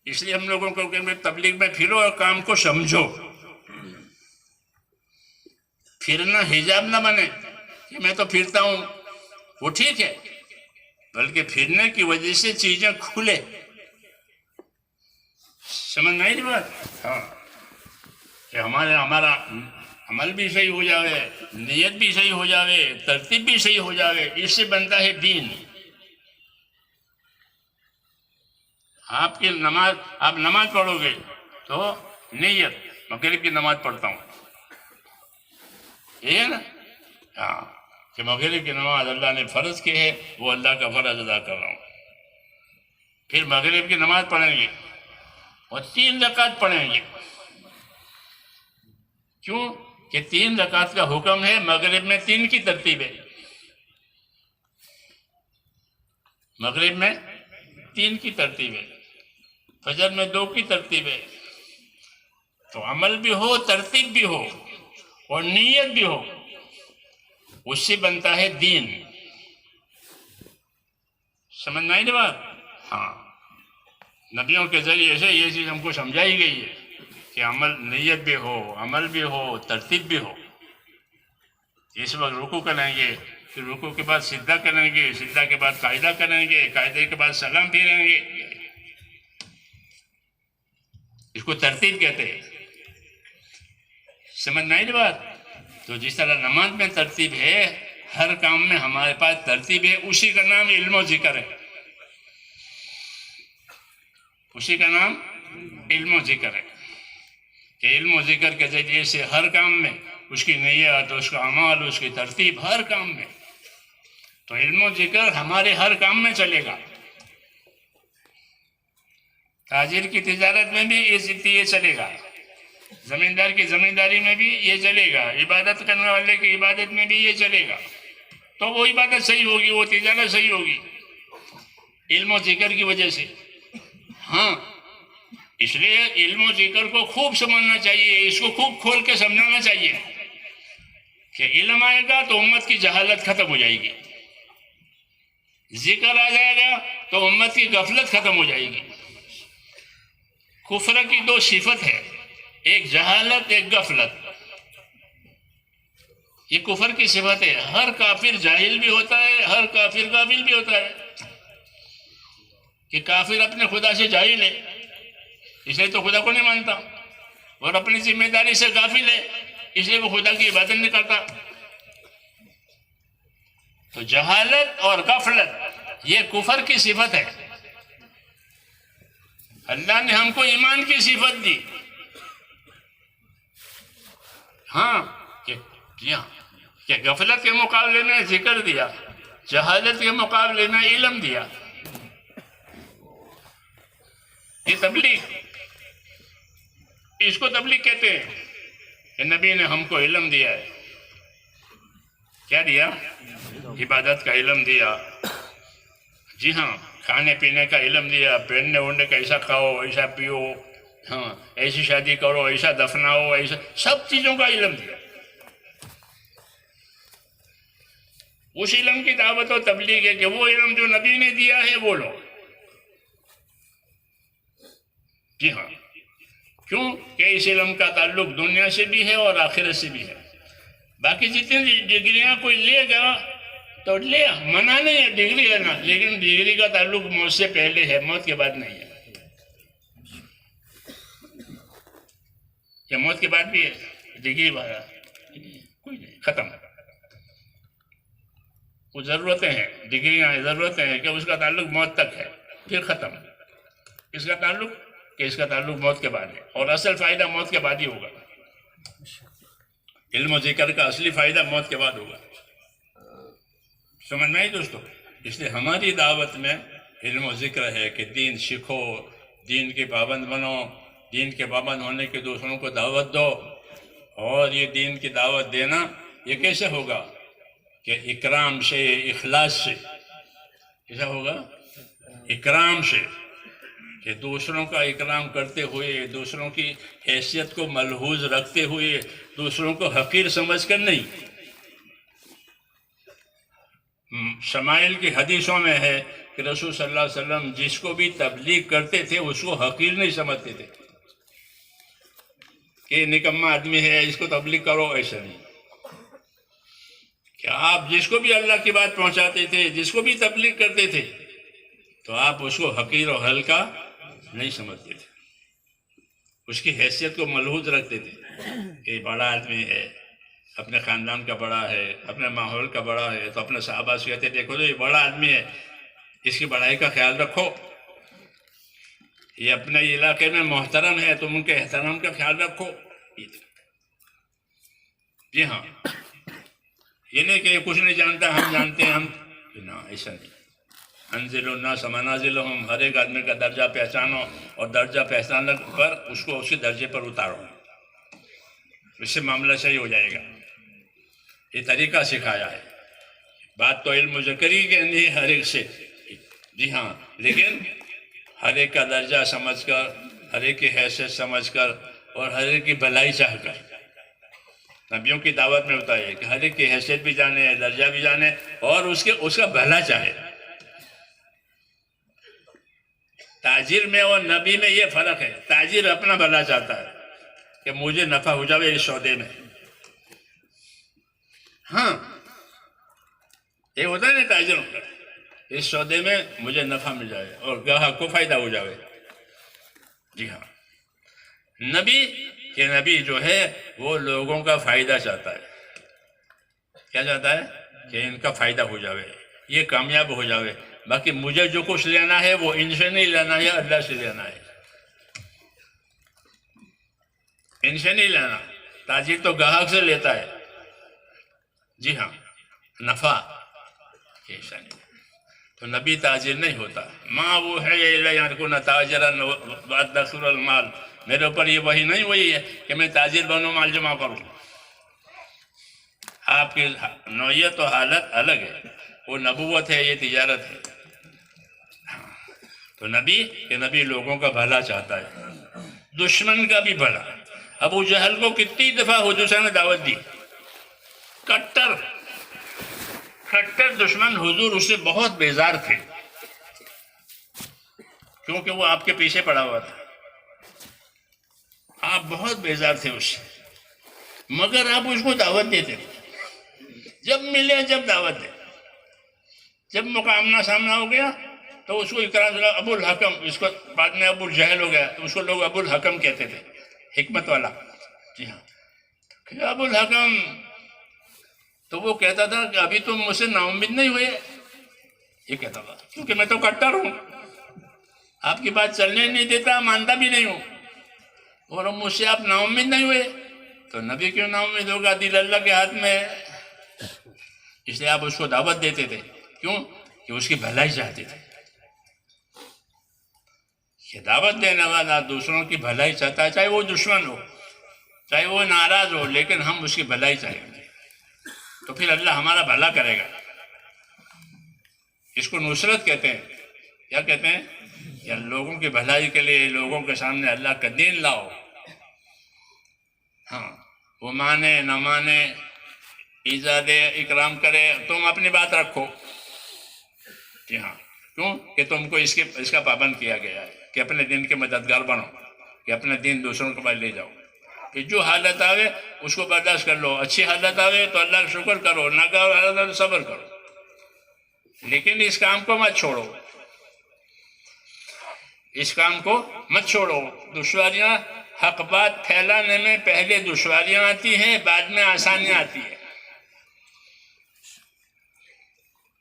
اس لیے ہم لوگوں کو کہ تبلیغ میں پھرو اور کام کو سمجھو. پھرنا حجاب نہ بنے کہ میں تو پھرتا ہوں، وہ ٹھیک ہے، بلکہ پھرنے کی وجہ سے چیزیں کھلے. سمجھ نہیں رہی بات؟ ہاں، کہ ہمارا عمل بھی صحیح ہو جاوے، نیت بھی صحیح ہو جاوے، ترتیب بھی صحیح ہو جاوے. اس سے بنتا ہے دین. آپ نماز پڑھو گے تو نیت مغرب کی نماز پڑھتا ہوں، یہ ہے نا؟ ہاں، کہ مغرب کی نماز اللہ نے فرض کی ہے، وہ اللہ کا فرض ادا کر رہا ہوں. پھر مغرب کی نماز پڑھیں گے اور 3 رکعت پڑھیں گے. کیوں کہ 3 رکعت کا حکم ہے. مغرب میں 3 کی ترتیب ہے، مغرب میں 3 کی ترتیب ہے، فجر میں 2 کی ترتیب ہے. تو عمل بھی ہو، ترتیب بھی ہو اور نیت بھی ہو، اس سے بنتا ہے دین. سمجھ میں آئی نا بات؟ ہاں، نبیوں کے ذریعے سے یہ چیز ہم کو سمجھائی گئی ہے کہ نیت بھی ہو، عمل بھی ہو، ترتیب بھی ہو. اس وقت رکوع کریں گے، پھر رکوع کے بعد سجدہ کریں گے، سجدہ کے بعد قاعدہ کریں گے، قاعدے کے بعد سلام پھیریں گے. اس کو ترتیب کہتے ہیں. سمجھ میں آئی نا بات؟ تو جس طرح نماز میں ترتیب ہے، ہر کام میں ہمارے پاس ترتیب ہے. اسی کا نام علم و ذکر ہے. اسی کا نام علم و ذکر ہے کہ علم و ذکر کے ذریعے سے ہر کام میں اس کی نیت، اس کا عمل، اس کی ترتیب، ہر کام میں. تو علم و ذکر ہمارے ہر کام میں چلے گا. تاجر کی تجارت میں بھی یہ چلے گا، زمیندار کی زمینداری میں بھی یہ چلے گا، عبادت کرنے والے کی عبادت میں بھی یہ چلے گا. تو وہ عبادت صحیح ہوگی، وہ تجارت صحیح ہوگی علم و ذکر کی وجہ سے. ہاں، اس لیے علم و ذکر کو خوب سمجھنا چاہیے، اس کو خوب کھول کے سمجھانا چاہیے کہ علم آئے گا تو امت کی جہالت ختم ہو جائے گی، ذکر آ جائے گا تو امت کی غفلت ختم ہو جائے گی. کفر کی 2 صفت ہے، ایک جہالت، ایک غفلت. یہ کفر کی صفت ہے. ہر کافر جاہل بھی ہوتا ہے، ہر کافر غافل بھی ہوتا ہے. کہ کافر اپنے خدا سے جاہل ہے، اس لیے تو خدا کو نہیں مانتا، اور اپنی ذمہ داری سے غافل ہے، اس لیے وہ خدا کی عبادت نہیں کرتا. تو جہالت اور غفلت یہ کفر کی صفت ہے. اللہ نے ہم کو ایمان کی صفت دی. ہاں، کہ غفلت کے مقابلے میں ذکر دیا، جہالت کے مقابلے میں علم دیا. یہ تبلیغ، اس کو تبلیغ کہتے ہیں کہ نبی نے ہم کو علم دیا ہے. کیا دیا؟ عبادت کا علم دیا. جی ہاں، کھانے پینے کا علم دیا، پہننے اوڑھنے کا، ایسا کھاؤ، ایسا پیو، ہاں، ایسی شادی کرو، ایسا دفناؤ، ایسا سب چیزوں کا علم دیا. اس علم کی دعوت و تبلیغ ہے کہ وہ علم جو نبی نے دیا ہے وہ لو. جی ہاں، کیوں کہ اس علم کا تعلق دنیا سے بھی ہے اور آخرت سے بھی ہے. باقی جتنی ڈگریاں کوئی لے گا تو لے، منع نہیں ہے ڈگری لینا، لیکن ڈگری کا تعلق موت سے پہلے ہے، موت کے بعد نہیں ہے. یا موت کے بعد بھی ہے ڈگری والا کوئی نہیں، ختم. وہ ضرورتیں ہیں، ڈگریاں ضرورتیں ہیں کہ اس کا تعلق موت تک ہے، پھر ختم. اس کا تعلق کہ اس کا تعلق موت کے بعد ہے، اور اصل فائدہ موت کے بعد ہی ہوگا. علم و ذکر کا اصلی فائدہ موت کے بعد ہوگا. سمجھ میں آئی دوستو؟ اس لیے ہماری دعوت میں علم و ذکر ہے کہ دین سیکھو، دین کے پابند بنو، دین کے پابند ہونے کے دوسروں کو دعوت دو. اور یہ دین کی دعوت دینا یہ کیسے ہوگا؟ کہ اکرام سے، اخلاص سے. کیسا ہوگا؟ اکرام سے، کہ دوسروں کا اکرام کرتے ہوئے، دوسروں کی حیثیت کو ملحوظ رکھتے ہوئے، دوسروں کو حقیر سمجھ کر نہیں. شمائل کی حدیثوں میں ہے کہ رسول صلی اللہ علیہ وسلم جس کو بھی تبلیغ کرتے تھے اس کو حقیر نہیں سمجھتے تھے کہ نکما آدمی ہے اس کو تبلیغ کرو. ایسا نہیں کہ آپ جس کو بھی اللہ کی بات پہنچاتے تھے، جس کو بھی تبلیغ کرتے تھے، تو آپ اس کو حقیر و ہلکا نہیں سمجھتے تھے، اس کی حیثیت کو ملحوظ رکھتے تھے کہ بڑا آدمی ہے، اپنے خاندان کا بڑا ہے، اپنے ماحول کا بڑا ہے. تو اپنے صحابہ سے کہتے دیکھو تو یہ بڑا آدمی ہے، اس کی بڑائی کا خیال رکھو. یہ اپنے علاقے میں محترم ہے، تم ان کے احترام کا خیال رکھو. جی ہاں، یہ نہیں کہ یہ کچھ نہیں جانتا ہم جانتے ہیں، ہم نہ، ایسا نہیں. انزل الناس منازلہم، ہر ایک آدمی کا درجہ پہچانو، اور درجہ پہچان کر اس کو اسی درجے پر اتارو، اس سے معاملہ صحیح ہو جائے گا. یہ طریقہ سکھایا ہے. بات تو علم و ذکری کے نہیں ہر ایک سے، جی ہاں، لیکن ہر ایک کا درجہ سمجھ کر، ہر ایک کی حیثیت سمجھ کر، اور ہر ایک کی بھلائی چاہ کر. نبیوں کی دعوت میں ہوتا ہے کہ ہر ایک کی حیثیت بھی جانے، درجہ بھی جانے، اور اس کا بھلا چاہے. تاجر میں اور نبی میں یہ فرق ہے. تاجر اپنا بھلا چاہتا ہے کہ مجھے نفع ہو جاوے اس سودے میں. ہاں، یہ ہوتا ہے نا تاجروں کا، اس سودے میں مجھے نفع مل جائے اور گاہک کو فائدہ ہو جاوے. جی ہاں، نبی جو ہے وہ لوگوں کا فائدہ چاہتا ہے. کیا چاہتا ہے؟ کہ ان کا فائدہ ہو جاوے، یہ کامیاب ہو جاوے. باقی مجھے جو کچھ لینا ہے وہ ان سے نہیں لینا ہے، اللہ سے لینا ہے. ان سے نہیں لینا. تاجر تو گاہک سے لیتا ہے. جی ہاں، نفع. ایسا نہیں. تو نبی تاجر نہیں ہوتا. ماں وہ ہے یکون تاجرا وادخر المال. میرے اوپر یہ وحی نہیں ہوئی ہے کہ میں تاجر بنوں، مال جمع کروں. آپ کی نوعیت و حالت الگ ہے. وہ نبوت ہے، یہ تجارت ہے. تو نبی لوگوں کا بھلا چاہتا ہے، دشمن کا بھی بھلا. ابو جہل کو کتنی دفعہ حضور صلی اللہ علیہ وسلم نے دعوت دی. کٹر دشمن. حضور اس سے بہت بیزار تھے کیونکہ وہ آپ کے پیچھے پڑا ہوا تھا. آپ بہت بیزار تھے اس سے، مگر آپ اس کو دعوت دیتے تھے. جب ملے جب دعوت دے. جب مقامنا سامنا ہو گیا تو اس کو اقرار دیا ابو الحکم. اس کو بعد میں ابو الجہل ہو گیا تو اس کو لوگ ابو الحکم کہتے تھے، حکمت والا. جی ہاں، کہ ابو الحکم. تو وہ کہتا تھا کہ ابھی تم مجھ سے نا امید نہیں ہوئے. یہ کہتا تھا کیونکہ میں تو کٹر ہوں، آپ کی بات چلنے نہیں دیتا، مانتا بھی نہیں ہوں، اور مجھ سے آپ نا امید نہیں ہوئے. تو نبی کیوں نا امید ہوگا؟ دل اللہ کے ہاتھ میں. اس لیے آپ اس کو دعوت دیتے تھے. کیوں؟ کہ اس کی بھلائی چاہتے تھے. کہ دعوت دینے والا دوسروں کی بھلائی چاہتا ہے، چاہے وہ دشمن ہو، چاہے وہ ناراض ہو، لیکن ہم اس کی بھلائی چاہیں گے تو پھر اللہ ہمارا بھلا کرے گا. اس کو نصرت کہتے ہیں. کیا کہتے ہیں؟ کہ لوگوں کی بھلائی کے لیے لوگوں کے سامنے اللہ کا دین لاؤ. ہاں، وہ مانے نہ مانے، ایزا دے، اکرام کرے، تم اپنی بات رکھو. جی ہاں، کیوں؟ کہ تم کو اس کا پابند کیا گیا ہے کہ اپنے دین کے مددگار بنو. کہ اپنا دین دوسروں کے پاس لے جاؤ. کہ جو حالت آوے اس کو برداشت کر لو. اچھی حالت آوے تو اللہ کا شکر کرو، ناگوار حالت آوے تو صبر کرو، لیکن اس کام کو مت چھوڑو. اس کام کو مت چھوڑو. دشواریاں، حق بات پھیلانے میں پہلے دشواریاں آتی ہیں، بعد میں آسانیاں آتی ہیں.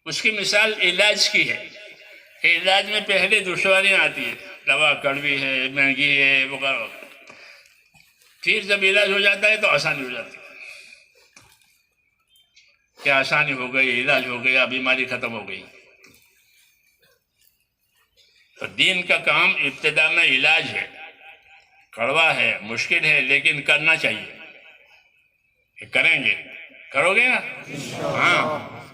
اس کی مثال علاج کی ہے کہ علاج میں پہلے دشواریاں آتی ہیں، دوا کڑوی ہے، مہنگی ہے وغیرہ. پھر جب علاج ہو جاتا ہے تو آسانی ہو جاتی ہے کہ آسانی ہو گئی، علاج ہو گیا، بیماری ختم ہو گئی. تو دین کا کام ابتدا میں علاج ہے، کڑوا ہے، مشکل ہے، لیکن کرنا چاہیے. کہ کریں گے، کرو گے نا؟ ہاں،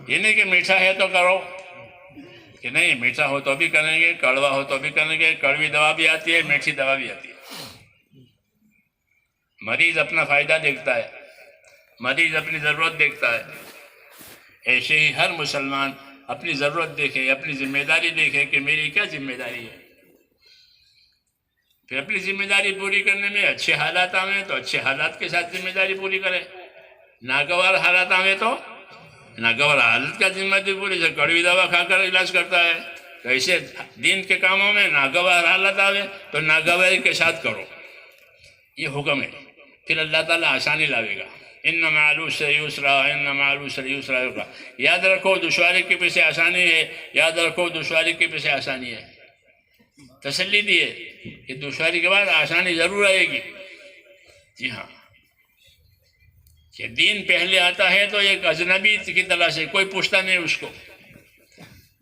یہ نہیں کہ میٹھا ہے تو کرو، کہ نہیں میٹھا ہو تو بھی کریں گے، کڑوا ہو تو بھی کریں گے. کڑوی دوا بھی آتی ہے، میٹھی دوا بھی آتی ہے. مریض اپنا فائدہ دیکھتا ہے، مریض اپنی ضرورت دیکھتا ہے. ایسے ہی ہر مسلمان اپنی ضرورت دیکھے، اپنی ذمہ داری دیکھے کہ میری کیا ذمہ داری ہے. پھر اپنی ذمہ داری پوری کرنے میں اچھے حالات آئیں تو اچھے حالات کے ساتھ ذمہ داری پوری کرے. ناگوار حالات آئیں تو ناگوار حالت کا ذمہ داری پوری. سے کڑوی دوا کھا کر علاج کرتا ہے، تو ایسے دین کے کاموں میں ناگوار حالت آئے تو ناگواری کے ساتھ کرو. یہ حکم ہے. پھر اللہ تعالیٰ آسانی لاوے گا. ان مع العسر یسرا، ان مع العسر یسرا ہوگا. یاد رکھو دشواری کے پیچھے آسانی ہے، یاد رکھو دشواری کے پیچھے آسانی ہے. تسلی دیے کہ دشواری کے بعد آسانی ضرور آئے گی. جی ہاں، کہ دین پہلے آتا ہے تو ایک اجنبی کی طرح سے کوئی پوچھتا نہیں اس کو.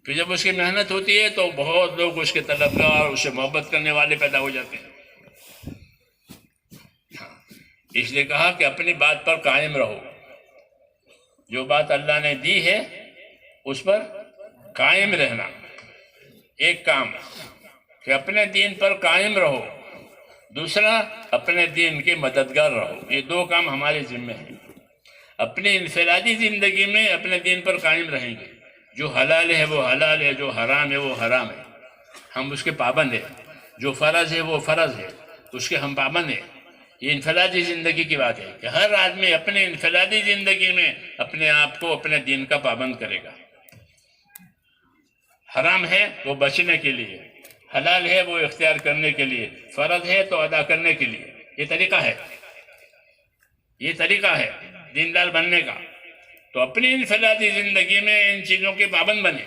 پھر جب اس کی محنت ہوتی ہے تو بہت لوگ اس کے طلبگار، اس سے محبت کرنے والے پیدا ہو جاتے ہیں. اس لیے کہا کہ اپنی بات پر قائم رہو. جو بات اللہ نے دی ہے اس پر قائم رہنا. ایک کام کہ اپنے دین پر قائم رہو، دوسرا اپنے دین کے مددگار رہو. یہ دو کام ہمارے ذمہ ہیں. اپنی انفرادی زندگی میں اپنے دین پر قائم رہیں گے. جو حلال ہے وہ حلال ہے، جو حرام ہے وہ حرام ہے، ہم اس کے پابند ہیں. جو فرض ہے وہ فرض ہے، اس کے ہم پابند ہیں. یہ انفرادی زندگی کی بات ہے کہ ہر آدمی اپنے انفرادی زندگی میں اپنے آپ کو اپنے دین کا پابند کرے گا. حرام ہے وہ بچنے کے لیے، حلال ہے وہ اختیار کرنے کے لیے، فرض ہے تو ادا کرنے کے لیے. یہ طریقہ ہے، یہ طریقہ ہے دیندار بننے کا. تو اپنی انفرادی زندگی میں ان چیزوں کے پابند بنے.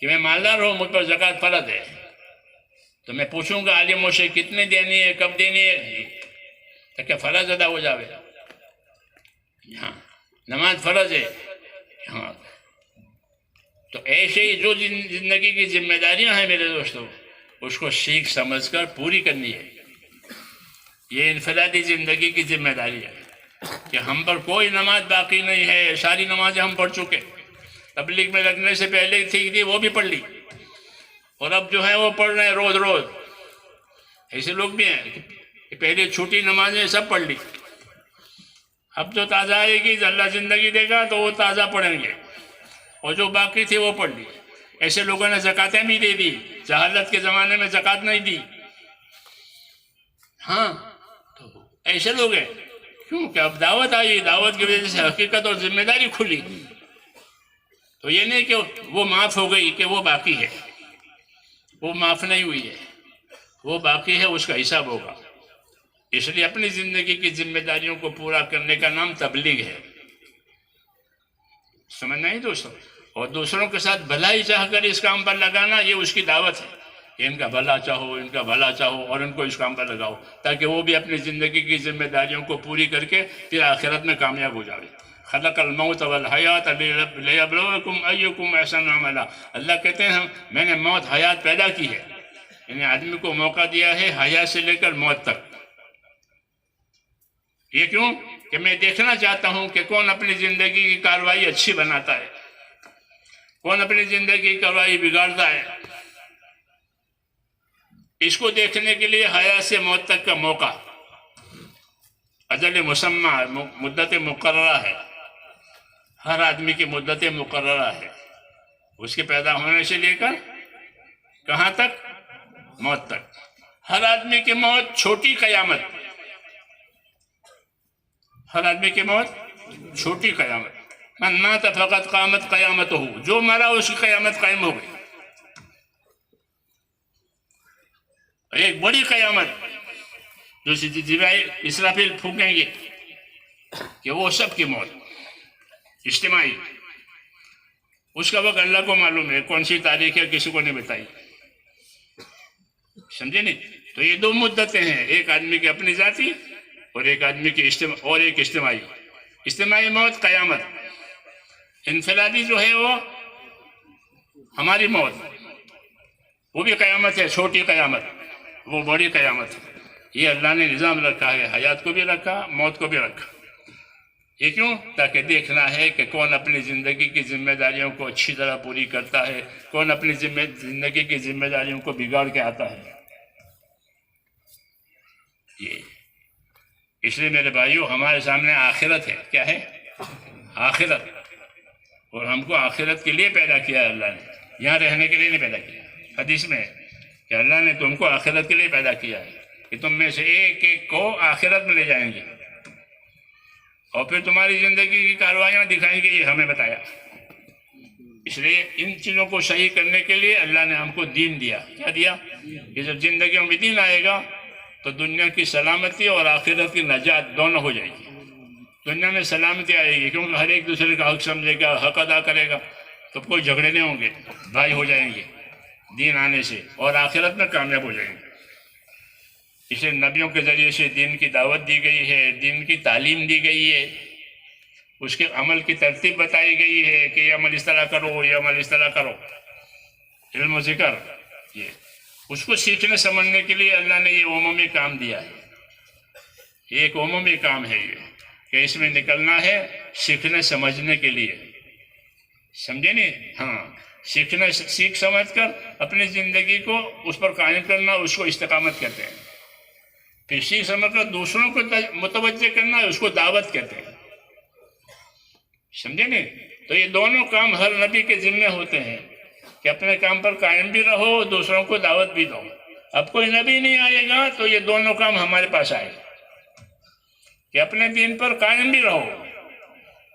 کہ میں مالدار ہوں، مجھ پر زکوٰۃ فرض ہے، تو میں پوچھوں گا عالموں سے کتنے دینی ہے، کب دینی ہے، تاکہ فرض ادا ہو جاوے. ہاں، نماز فرض ہے. ہاں، تو ایسے ہی جو زندگی کی ذمہ داریاں ہیں میرے دوستوں، اس کو سیکھ سمجھ کر پوری کرنی ہے. یہ انفرادی زندگی کی ذمہ داری ہے کہ ہم پر کوئی نماز باقی نہیں ہے. ساری نمازیں ہم پڑھ چکے. تبلیغ میں لگنے سے پہلے ٹھیک تھی، وہ بھی پڑھ لی، اور اب جو ہے وہ پڑھ رہے ہیں روز روز. ایسے لوگ بھی ہیں کہ پہلے چھوٹی نمازیں سب پڑھ لی، اب جو تازہ آئے گی اللہ زندگی دے گا تو وہ تازہ پڑھیں گے، اور جو باقی تھی وہ پڑھ لی. ایسے لوگوں نے زکاتیں بھی دے دی، جہالت کے زمانے میں زکات نہیں دی. ہاں، تو ایسے لوگ ہیں. کیوں کہ اب دعوت آئی، دعوت کی وجہ سے حقیقت اور ذمہ داری کھلی. تو یہ نہیں کہ وہ معاف ہو گئی کہ وہ باقی ہے، وہ معاف نہیں ہوئی ہے، وہ باقی ہے، اس کا حساب ہوگا. اس لیے اپنی زندگی کی ذمہ داریوں کو پورا کرنے کا نام تبلیغ ہے. سمجھ نہیں دوستوں؟ اور دوسروں کے ساتھ بھلائی چاہ کر اس کام پر لگانا، یہ اس کی دعوت ہے کہ ان کا بھلا چاہو، ان کا بھلا چاہو، اور ان کو اس کام پر لگاؤ تاکہ وہ بھی اپنی زندگی کی ذمہ داریوں کو پوری کر کے پھر آخرت میں کامیاب ہو جائے. خلق الموت والحیات لیبلوکم ایکم احسن عملا. اللہ کہتے ہیں میں نے موت حیات پیدا کی ہے، یعنی آدمی کو موقع دیا ہے حیات سے لے کر موت تک. یہ کیوں کہ میں دیکھنا چاہتا ہوں کہ کون اپنی زندگی کی کارروائی اچھی بناتا ہے، کون اپنی زندگی کی کارروائی بگاڑتا ہے. اس کو دیکھنے کے لیے حیات سے موت تک کا موقع، اجل مسمى، مدت مقررہ ہے. ہر آدمی کی مدت مقررہ ہے، اس کے پیدا ہونے سے لے کر کہاں تک؟ موت تک. ہر آدمی کی موت چھوٹی قیامت، ہر آدمی کی موت چھوٹی قیامت. من مات فقط قامت قیامت ہو، جو مرا اس کی قیامت قائم ہو گئی. ایک بڑی قیامت جو جبرائیل اسرافیل پھونکیں گے کہ وہ سب کی موت اجتماعی، اس کا وقت اللہ کو معلوم ہے، کون سی تاریخ ہے کسی کو نہیں بتائی. سمجھے نہیں؟ تو یہ دو مدتیں ہیں، ایک آدمی کی اپنی ذاتی اور ایک آدمی کی اور ایک اجتماعی. اجتماعی موت قیامت، انفرادی جو ہے وہ ہماری موت، وہ بھی قیامت ہے، چھوٹی قیامت، وہ بڑی قیامت ہے. یہ اللہ نے نظام رکھا ہے، حیات کو بھی رکھا، موت کو بھی رکھا. یہ کیوں؟ تاکہ دیکھنا ہے کہ کون اپنی زندگی کی ذمہ داریوں کو اچھی طرح پوری کرتا ہے، کون اپنی زندگی کی ذمہ داریوں کو بگاڑ کے آتا ہے. یہ اس لیے میرے بھائیوں ہمارے سامنے آخرت ہے. کیا ہے؟ آخرت. اور ہم کو آخرت کے لیے پیدا کیا ہے اللہ نے، یہاں رہنے کے لیے نہیں پیدا کیا. حدیث میں ہے کہ اللہ نے تم کو آخرت کے لیے پیدا کیا ہے کہ تم میں سے ایک ایک کو آخرت میں لے جائیں گے اور پھر تمہاری زندگی کی کارروائیاں دکھائیں گے. یہ ہمیں بتایا. اس لیے ان چیزوں کو صحیح کرنے کے لیے اللہ نے ہم کو دین دیا. کیا دیا؟ کہ جب زندگیوں میں دین آئے گا تو دنیا کی سلامتی اور آخرت کی نجات دونوں ہو جائے گی. دنیا میں سلامتی آئے گی کیونکہ ہر ایک دوسرے کا حق سمجھے گا، حق ادا کرے گا، تو کوئی جھگڑے نہیں ہوں گے، بھائی ہو جائیں گے دین آنے سے، اور آخرت میں کامیاب ہو جائیں گے. اس لیے نبیوں کے ذریعے سے دین کی دعوت دی گئی ہے، دین کی تعلیم دی گئی ہے، اس کے عمل کی ترتیب بتائی گئی ہے کہ یہ عمل اس طرح کرو، یہ عمل اس طرح کرو. علم و ذکر، یہ اس کو سیکھنے سمجھنے کے لیے اللہ نے یہ عمومی کام دیا ہے. ایک عمومی کام ہے یہ کہ اس میں نکلنا ہے سیکھنے سمجھنے کے لیے. سمجھے نہیں؟ ہاں، سیکھ سمجھ کر اپنی زندگی کو اس پر قائم کرنا، اس کو استقامت کہتے ہیں. پھر سیکھ سمجھ کر دوسروں کو متوجہ کرنا، اس کو دعوت کہتے ہیں. سمجھے نہیں؟ تو یہ دونوں کام ہر نبی کے ذمہ ہوتے ہیں کہ اپنے کام پر قائم بھی رہو، دوسروں کو دعوت بھی دو. اب کوئی نبی نہیں آئے گا تو یہ دونوں کام ہمارے پاس آئے کہ اپنے دین پر قائم بھی رہو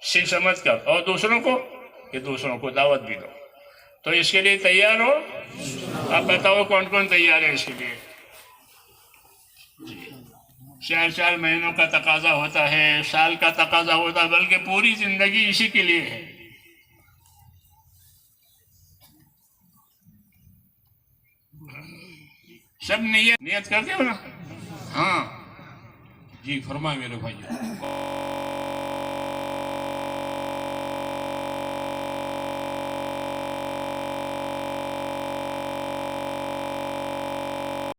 سیکھ سمجھ کر، اور دوسروں کو دعوت بھی دو. تو اس کے لیے تیار ہو؟ آپ بتاؤ کون کون تیار ہے اس کے لیے؟ 4 مہینوں کا تقاضا ہوتا ہے، سال کا تقاضا ہوتا ہے، بلکہ پوری زندگی اسی کے لیے ہے. سب نیت کرتے ہو نا؟ ہاں جی فرمائیں میرے بھائی.